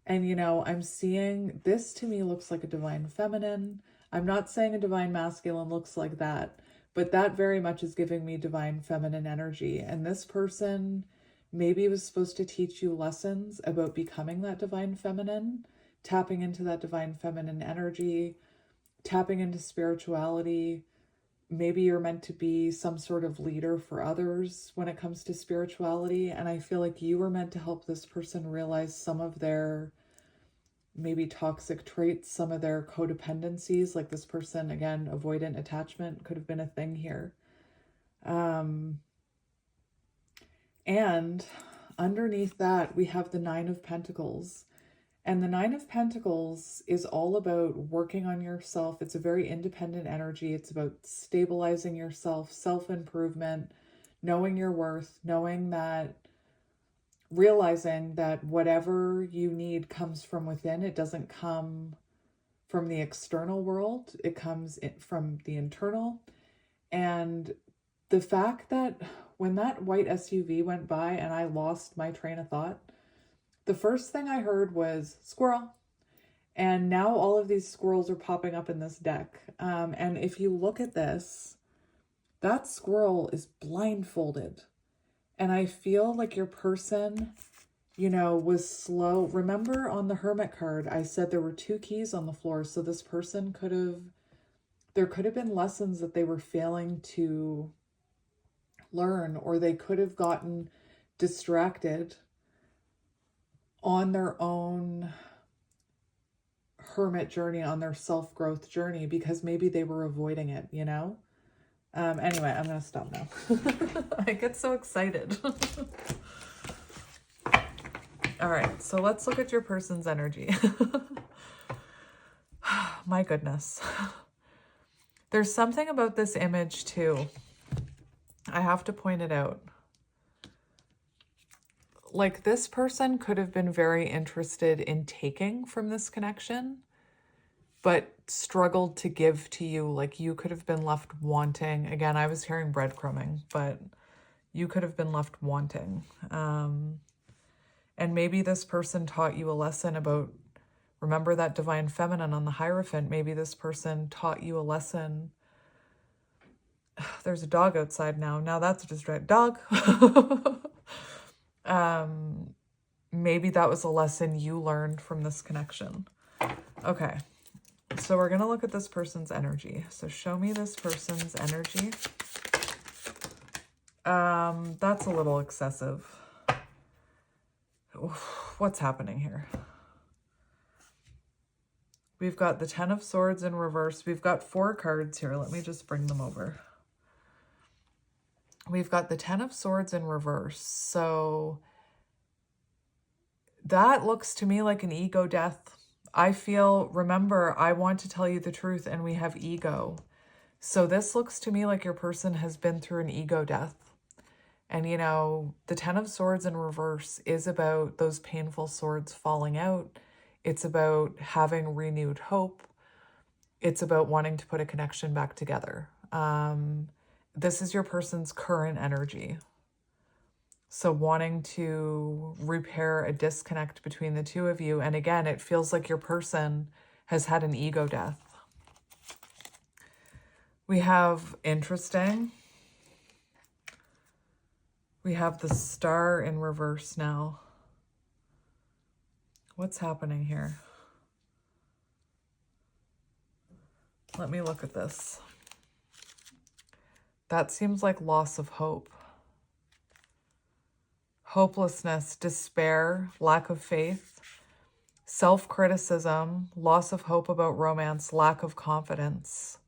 Speaker 1: And, you know, I'm seeing this, to me looks like a divine feminine. I'm not saying a divine masculine looks like that, but that very much is giving me divine feminine energy. And this person maybe was supposed to teach you lessons about becoming that divine feminine, tapping into that divine feminine energy, tapping into spirituality. Maybe you're meant to be some sort of leader for others when it comes to spirituality. And I feel like you were meant to help this person realize some of their maybe toxic traits, some of their codependencies. Like this person, again, avoidant attachment could have been a thing here. And underneath that, we have the Nine of Pentacles. And the Nine of Pentacles is all about working on yourself. It's a very independent energy. It's about stabilizing yourself, self-improvement, knowing your worth, knowing that, realizing that whatever you need comes from within. It doesn't come from the external world. It comes from the internal. And the fact that when that white SUV went by and I lost my train of thought, the first thing I heard was squirrel. And now all of these squirrels are popping up in this deck. And if you look at this, that squirrel is blindfolded. And I feel like your person, you know, was slow. Remember on the Hermit card, I said there were two keys on the floor. So this person there could have been lessons that they were failing to learn, or they could have gotten distracted on their own hermit journey, on their self-growth journey, because maybe they were avoiding it, you know? Anyway, I'm going to stop now. I get so excited. All right, so let's look at your person's energy. My goodness. There's something about this image too. I have to point it out. Like, this person could have been very interested in taking from this connection, but struggled to give to you. Like, you could have been left wanting. Again, I was hearing breadcrumbing, but you could have been left wanting. And maybe this person taught you a lesson about, remember that divine feminine on the Hierophant. Maybe this person taught you a lesson. There's a dog outside now. Now that's just right. Dog. Maybe that was a lesson you learned from this connection. Okay. So we're going to look at this person's energy. So show me this person's energy. That's a little excessive. What's happening here? We've got the Ten of Swords in reverse. We've got 4 cards here. Let me just bring them over. We've got the Ten of Swords in reverse. So that looks to me like an ego death. I feel, remember, I want to tell you the truth, and we have ego. So this looks to me like your person has been through an ego death. And, you know, the Ten of Swords in reverse is about those painful swords falling out. It's about having renewed hope. It's about wanting to put a connection back together. This is your person's current energy. So wanting to repair a disconnect between the two of you. And again, it feels like your person has had an ego death. We have interesting. We have the Star in reverse now. What's happening here? Let me look at this. That seems like loss of hope. Hopelessness, despair, lack of faith, self-criticism, loss of hope about romance, lack of confidence.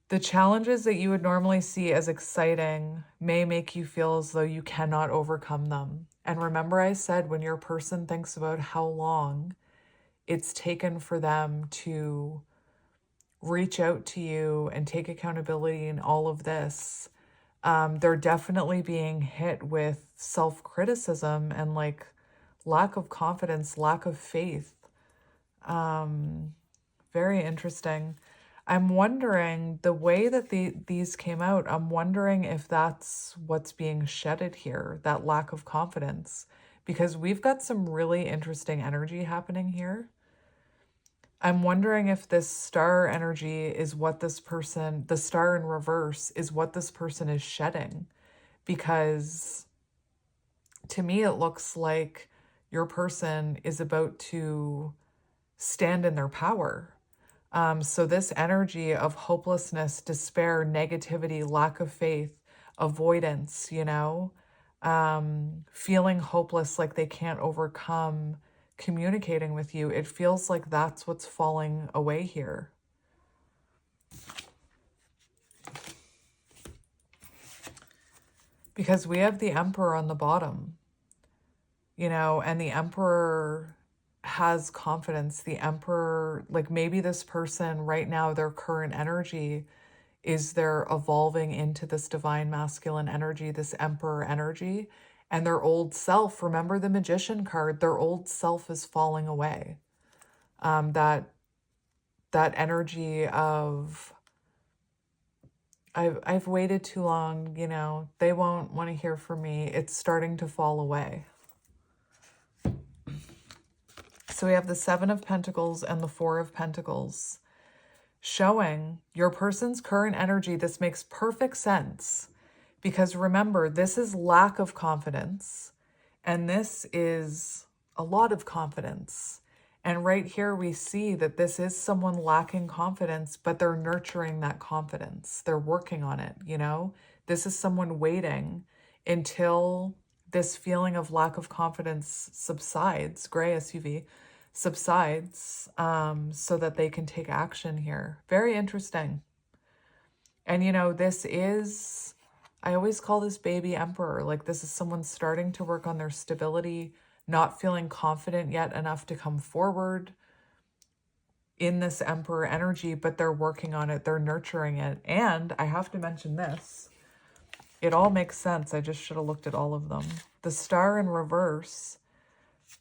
Speaker 1: The challenges that you would normally see as exciting may make you feel as though you cannot overcome them. And remember, I said when your person thinks about how long it's taken for them to reach out to you and take accountability in all of this, they're definitely being hit with self-criticism and like lack of confidence, lack of faith. Very interesting. I'm wondering, the way that these came out, I'm wondering if that's what's being shedded here, that lack of confidence, because we've got some really interesting energy happening here. I'm wondering if this Star energy is what this person, the Star in reverse, is what this person is shedding, because to me it looks like your person is about to stand in their power. So this energy of hopelessness, despair, negativity, lack of faith, avoidance, you know, feeling hopeless, like they can't overcome communicating with you. It feels like that's what's falling away here. Because we have the Emperor on the bottom, you know, and the Emperor has confidence. The Emperor, like maybe this person right now, their current energy is they're evolving into this divine masculine energy, this Emperor energy, and their old self, remember the Magician card, their old self is falling away. That energy of, I've waited too long, you know, they won't want to hear from me. It's starting to fall away. So we have the Seven of Pentacles and the Four of Pentacles showing your person's current energy. This makes perfect sense because remember, this is lack of confidence and this is a lot of confidence. And right here we see that this is someone lacking confidence, but they're nurturing that confidence. They're working on it, you know? This is someone waiting until this feeling of lack of confidence subsides, gray SUV, subsides, so that they can take action here. Very interesting. And, you know, this is, I always call this baby Emperor. Like this is someone starting to work on their stability, not feeling confident yet enough to come forward in this Emperor energy, but they're working on it. They're nurturing it. And I have to mention this. It all makes sense. I just should have looked at all of them. The Star in reverse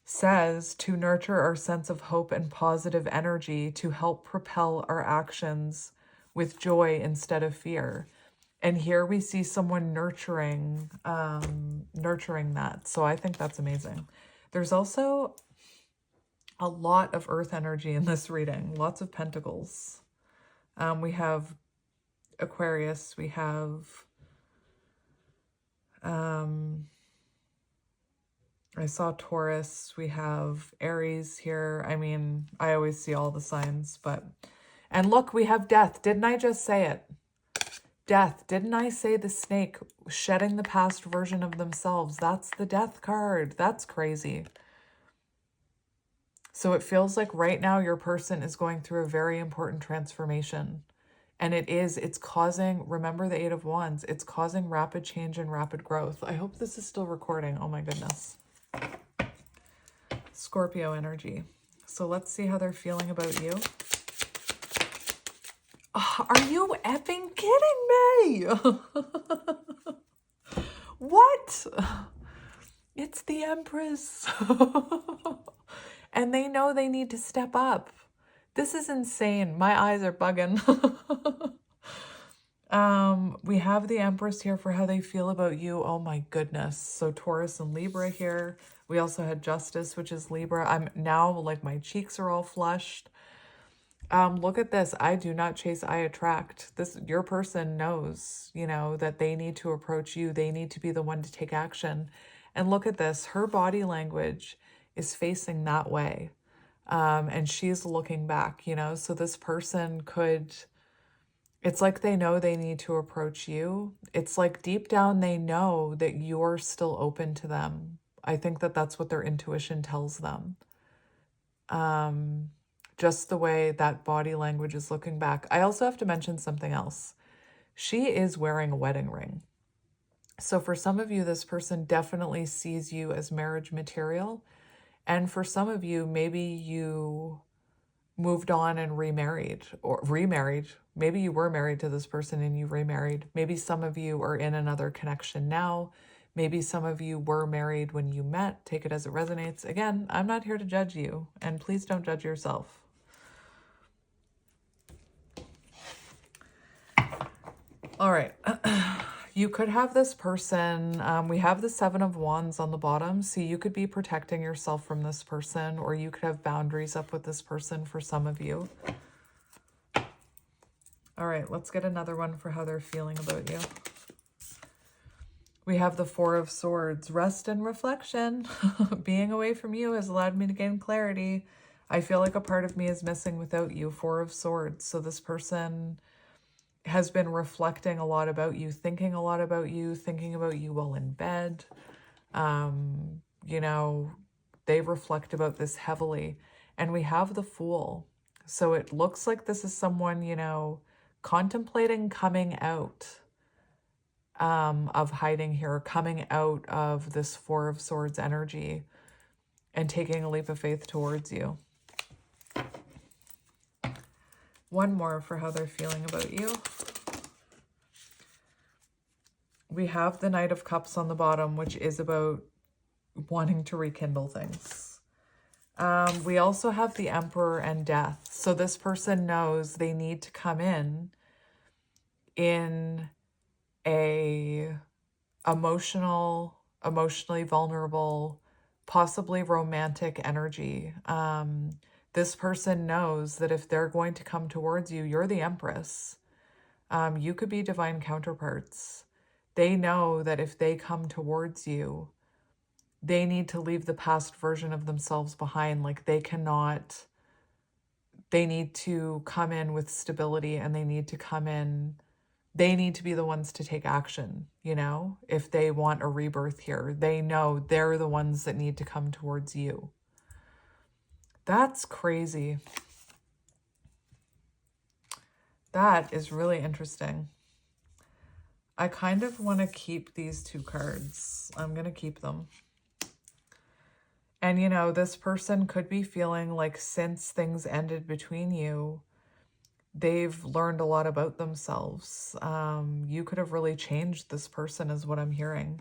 Speaker 1: says to nurture our sense of hope and positive energy to help propel our actions with joy instead of fear. And here we see someone nurturing that. So I think that's amazing. There's also a lot of earth energy in this reading, lots of pentacles. We have Aquarius, we have I saw Taurus, we have Aries here. I mean, I always see all the signs, but, and look, we have death. Didn't I just say it? Death. Didn't I say the snake shedding the past version of themselves? That's the death card. That's crazy. So it feels like right now your person is going through a very important transformation. And it's causing, remember the Eight of Wands, it's causing rapid change and rapid growth. I hope this is still recording. Oh my goodness. Scorpio energy. So let's see how they're feeling about you. Oh, are you effing kidding me? What? It's the Empress. And they know they need to step up. This is insane. My eyes are bugging. We have the Empress here for how they feel about you. Oh my goodness. So Taurus and Libra here. We also had Justice, which is Libra. I'm now, like, my cheeks are all flushed. Look at this. I do not chase, I attract. Your person knows, you know, that they need to approach you. They need to be the one to take action. And look at this. Her body language is facing that way. And she's looking back, you know, so this person could, it's like they know they need to approach you. It's like deep down they know that you're still open to them. I think that that's what their intuition tells them. Just the way that body language is looking back. I also have to mention something else. She is wearing a wedding ring. So for some of you, this person definitely sees you as marriage material. And for some of you, maybe you moved on and remarried. Maybe you were married to this person and you remarried. Maybe some of you are in another connection now. Maybe some of you were married when you met. Take it as it resonates. Again, I'm not here to judge you, and please don't judge yourself. All right. You could have this person, we have the Seven of Wands on the bottom, so you could be protecting yourself from this person, or you could have boundaries up with this person for some of you. All right, let's get another one for how they're feeling about you. We have the Four of Swords. Rest and reflection. Being away from you has allowed me to gain clarity. I feel like a part of me is missing without you. Four of Swords. So this person has been reflecting a lot about you, thinking a lot about you, thinking about you while in bed. You know, they reflect about this heavily. And we have the Fool. So it looks like this is someone, you know, contemplating coming out of hiding here, coming out of this Four of Swords energy and taking a leap of faith towards you. One more for how they're feeling about you. We have the Knight of Cups on the bottom, which is about wanting to rekindle things. We also have the Emperor and Death. So this person knows they need to come in a emotionally vulnerable, possibly romantic energy. This person knows that if they're going to come towards you, you're the Empress. You could be divine counterparts. They know that if they come towards you, they need to leave the past version of themselves behind. Like they need to come in with stability, and they need to be the ones to take action, you know, if they want a rebirth here. They know they're the ones that need to come towards you. That's crazy. That is really interesting. I kind of want to keep these two cards. I'm going to keep them. And, you know, this person could be feeling like since things ended between you, they've learned a lot about themselves. You could have really changed this person is what I'm hearing.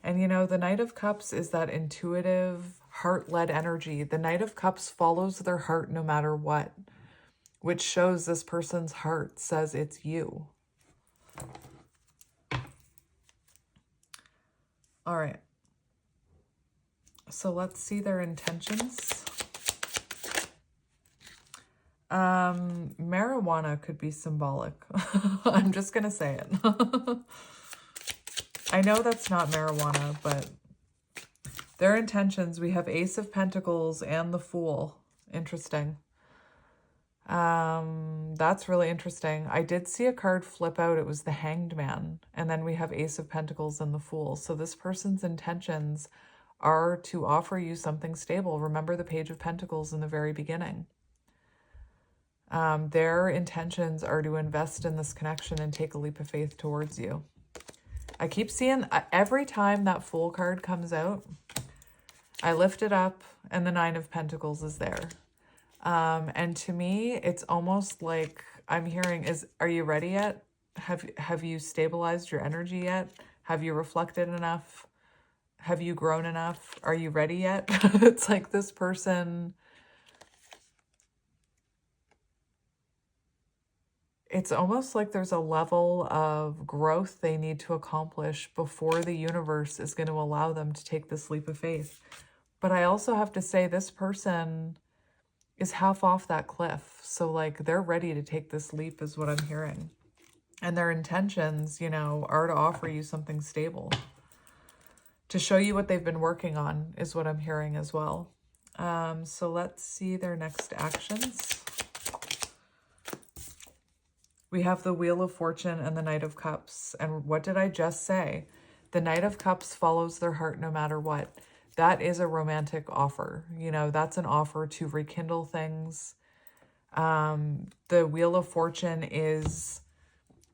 Speaker 1: And, you know, the Knight of Cups is that intuitive, heart-led energy. The Knight of Cups follows their heart no matter what, which shows this person's heart says it's you. All right. So let's see their intentions. Marijuana could be symbolic. I'm just going to say it. I know that's not marijuana, but their intentions, we have Ace of Pentacles and the Fool. Interesting. That's really interesting. I did see a card flip out. It was the Hanged Man. And then we have Ace of Pentacles and the Fool. So this person's intentions are to offer you something stable. Remember the Page of Pentacles in the very beginning. Their intentions are to invest in this connection and take a leap of faith towards you. I keep seeing every time that Fool card comes out, I lift it up and the Nine of Pentacles is there. And to me, it's almost like I'm hearing are you ready yet? Have you stabilized your energy yet? Have you reflected enough? Have you grown enough? Are you ready yet? It's like this person, it's almost like there's a level of growth they need to accomplish before the universe is going to allow them to take this leap of faith. But I also have to say this person is half off that cliff. So like they're ready to take this leap is what I'm hearing. And their intentions, you know, are to offer you something stable. To show you what they've been working on is what I'm hearing as well. So let's see their next actions. We have the Wheel of Fortune and the Knight of Cups. And what did I just say? The Knight of Cups follows their heart no matter what. That is a romantic offer. You know, that's an offer to rekindle things. The Wheel of Fortune is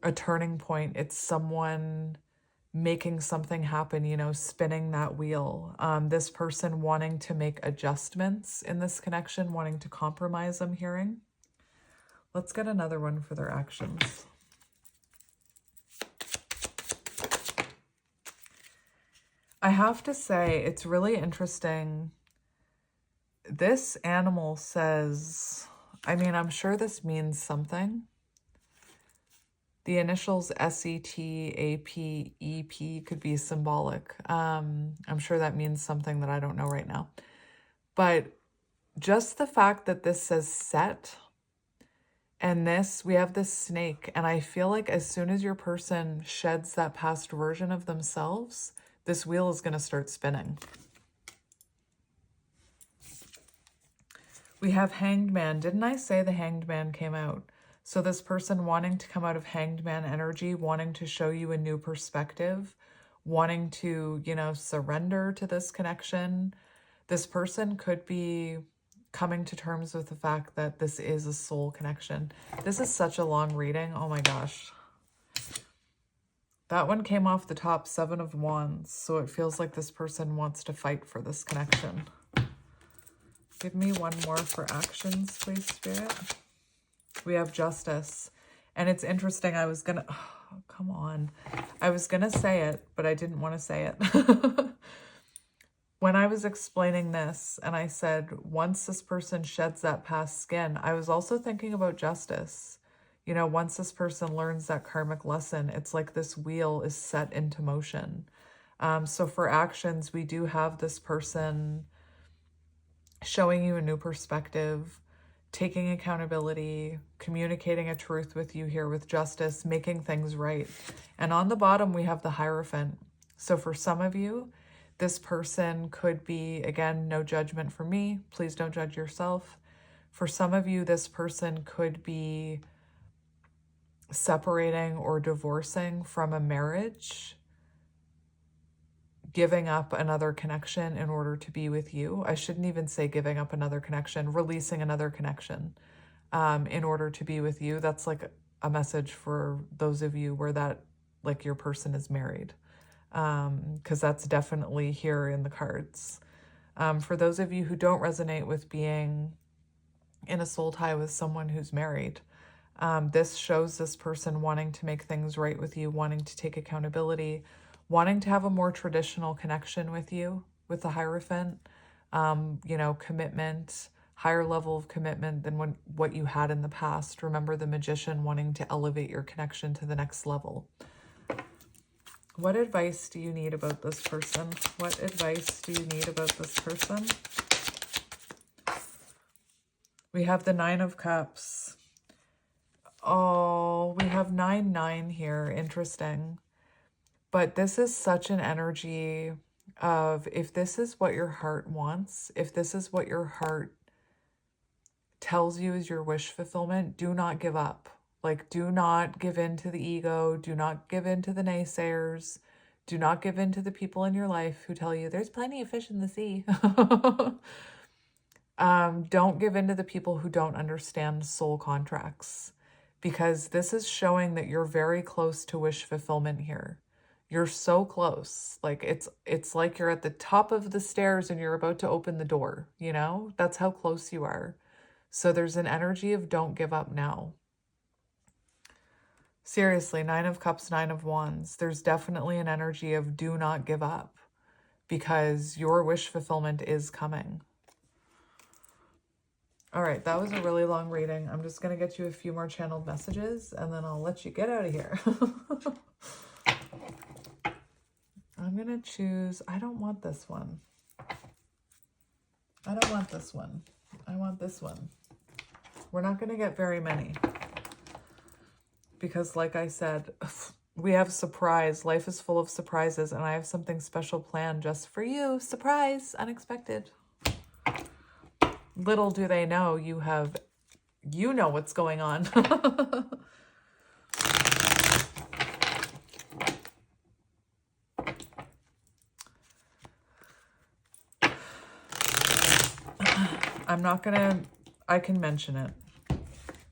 Speaker 1: a turning point. It's someone making something happen, you know, spinning that wheel. This person wanting to make adjustments in this connection, wanting to compromise, I'm hearing. Let's get another one for their actions. I have to say, it's really interesting. This animal says, I mean, I'm sure this means something. The initials SETAPEP could be symbolic. I'm sure that means something that I don't know right now. But just the fact that this says set, and this, we have this snake, and I feel like as soon as your person sheds that past version of themselves, this wheel is going to start spinning. We have Hanged Man. Didn't I say the Hanged Man came out? So this person wanting to come out of Hanged Man energy, wanting to show you a new perspective, wanting to, you know, surrender to this connection. This person could be coming to terms with the fact that this is a soul connection. This is such a long reading. Oh my gosh. That one came off the top, 7 of Wands. So it feels like this person wants to fight for this connection. Give me one more for actions, please, Spirit. We have Justice. And it's interesting. I was going to... Oh, come on. I was going to say it, but I didn't want to say it. When I was explaining this and I said, once this person sheds that past skin, I was also thinking about justice. You know, once this person learns that karmic lesson, it's like this wheel is set into motion. So for actions, we do have this person showing you a new perspective, taking accountability, communicating a truth with you here with justice, making things right. And on the bottom, we have the Hierophant. So for some of you, this person could be, again, no judgment for me. Please don't judge yourself. For some of you, this person could be separating or divorcing from a marriage, giving up another connection in order to be with you. I shouldn't even say giving up another connection, releasing another connection in order to be with you. That's like a message for those of you where that, like, your person is married. Because that's definitely here in the cards. For those of you who don't resonate with being in a soul tie with someone who's married, this shows this person wanting to make things right with you, wanting to take accountability, wanting to have a more traditional connection with you, with the Hierophant, you know, commitment, higher level of commitment than what you had in the past. Remember the Magician wanting to elevate your connection to the next level. What advice do you need about this person? What advice do you need about this person? We have the 9 of Cups. Oh, we have 9-9 here. Interesting. But this is such an energy of, if this is what your heart wants, if this is what your heart tells you is your wish fulfillment, do not give up. Like, do not give in to the ego. Do not give in to the naysayers. Do not give in to the people in your life who tell you there's plenty of fish in the sea. Don't give in to the people who don't understand soul contracts, because this is showing that you're very close to wish fulfillment here. You're so close. Like it's like you're at the top of the stairs and you're about to open the door, you know? That's how close you are. So there's an energy of don't give up now. Seriously, 9 of Cups, 9 of Wands. There's definitely an energy of do not give up, because your wish fulfillment is coming. All right, that was a really long reading. I'm just going to get you a few more channeled messages and then I'll let you get out of here. I'm going to choose, I don't want this one. I don't want this one. I want this one. We're not going to get very many. Because like I said, we have surprise. Life is full of surprises, and I have something special planned just for you. Surprise, unexpected. Little do they know you know what's going on. I can mention it.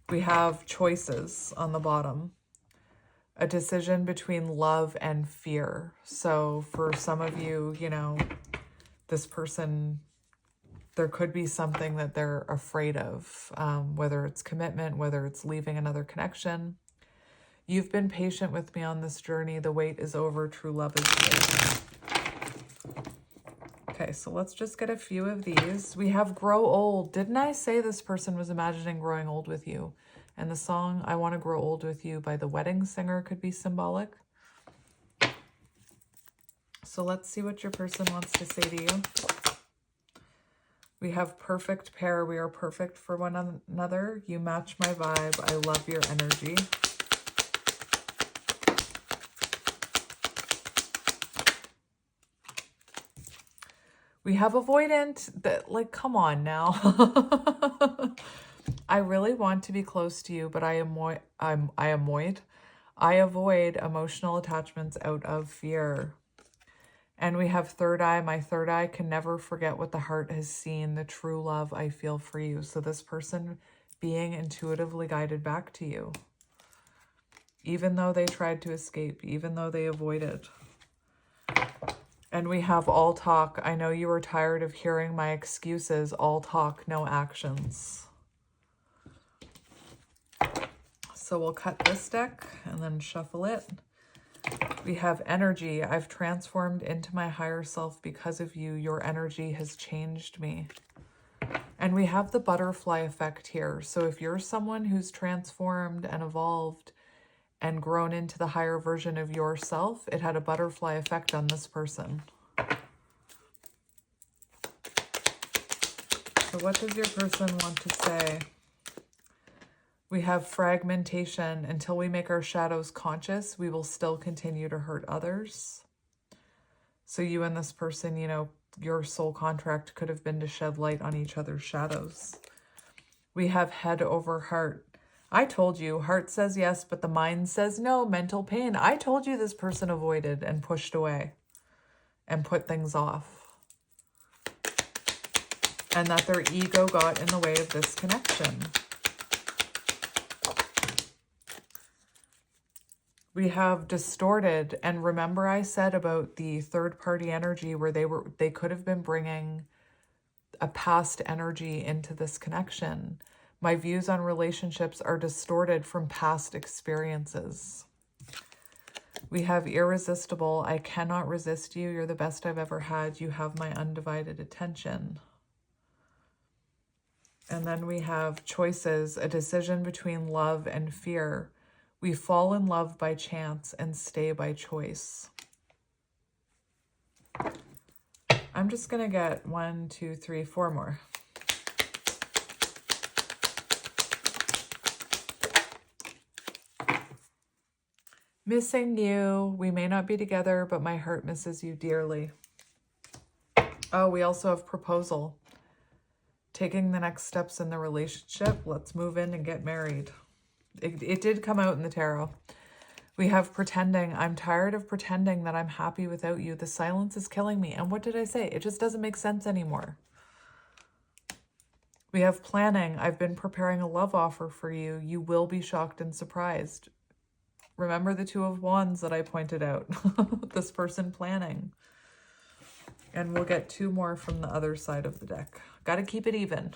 Speaker 1: We have choices on the bottom. A decision between love and fear. So for some of you, you know, this person, there could be something that they're afraid of, whether it's commitment, whether it's leaving another connection. You've been patient with me on this journey. The wait is over. True love is here. Okay, so let's just get a few of these. We have Grow Old. Didn't I say this person was imagining growing old with you? And the song I Want to Grow Old With You by The Wedding Singer could be symbolic. So let's see what your person wants to say to you. We have Perfect Pair. We are perfect for one another. You match my vibe. I love your energy. We have Avoidant. That, like, come on now. I really want to be close to you, but I avoid emotional attachments out of fear. And we have Third Eye. My third eye can never forget what the heart has seen, the true love I feel for you. So this person being intuitively guided back to you, even though they tried to escape, even though they avoided. And we have All Talk. I know you were tired of hearing my excuses. All talk, no actions. So we'll cut this deck and then shuffle it. We have Energy. I've transformed into my higher self because of you. Your energy has changed me. And we have the butterfly effect here. So if you're someone who's transformed and evolved and grown into the higher version of yourself, it had a butterfly effect on this person. So what does your person want to say? We have Fragmentation. Until we make our shadows conscious, we will still continue to hurt others. So you and this person, you know, your soul contract could have been to shed light on each other's shadows. We have Head Over Heart. I told you, heart says yes, but the mind says no. Mental pain. I told you this person avoided and pushed away and put things off. And that their ego got in the way of this connection. We have Distorted. And remember I said about the third party energy where they could have been bringing a past energy into this connection. My views on relationships are distorted from past experiences. We have Irresistible. I cannot resist you. You're the best I've ever had. You have my undivided attention. And then we have Choices. A decision between love and fear. We fall in love by chance and stay by choice. I'm just going to get 1, 2, 3, 4 more. Missing you. We may not be together, but my heart misses you dearly. Oh, we also have Proposal. taking the next steps in the relationship. Let's move in and get married. It did come out in the tarot. We have pretending. I'm tired of pretending that I'm happy without you. The silence is killing me. And what did I say? It just doesn't make sense anymore. We have planning. I've been preparing a love offer for you. You will be shocked and surprised. Remember the Two of Wands that I pointed out. This person planning. And we'll get 2 more from the other side of the deck. Got to keep it even.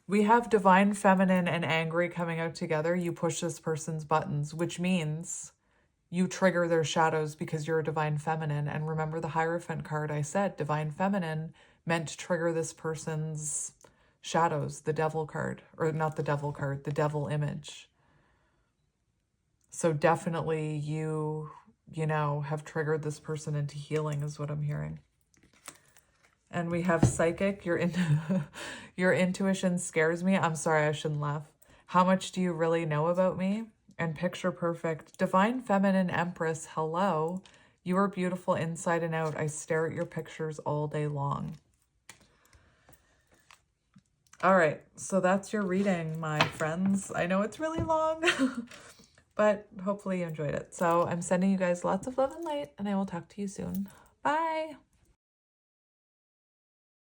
Speaker 1: We have divine feminine and angry coming out together. You push this person's buttons, which means you trigger their shadows because you're a divine feminine. And remember the Hierophant card I said, divine feminine meant to trigger this person's shadows, the devil card, or not the devil card, the devil image. So definitely you know, have triggered this person into healing is what I'm hearing. And we have psychic. Your intuition scares me. I'm sorry, I shouldn't laugh. How much do you really know about me? And picture perfect. Divine feminine empress, hello. You are beautiful inside and out. I stare at your pictures all day long. All right, so that's your reading, my friends. I know it's really long, but hopefully you enjoyed it. So I'm sending you guys lots of love and light, and I will talk to you soon. Bye.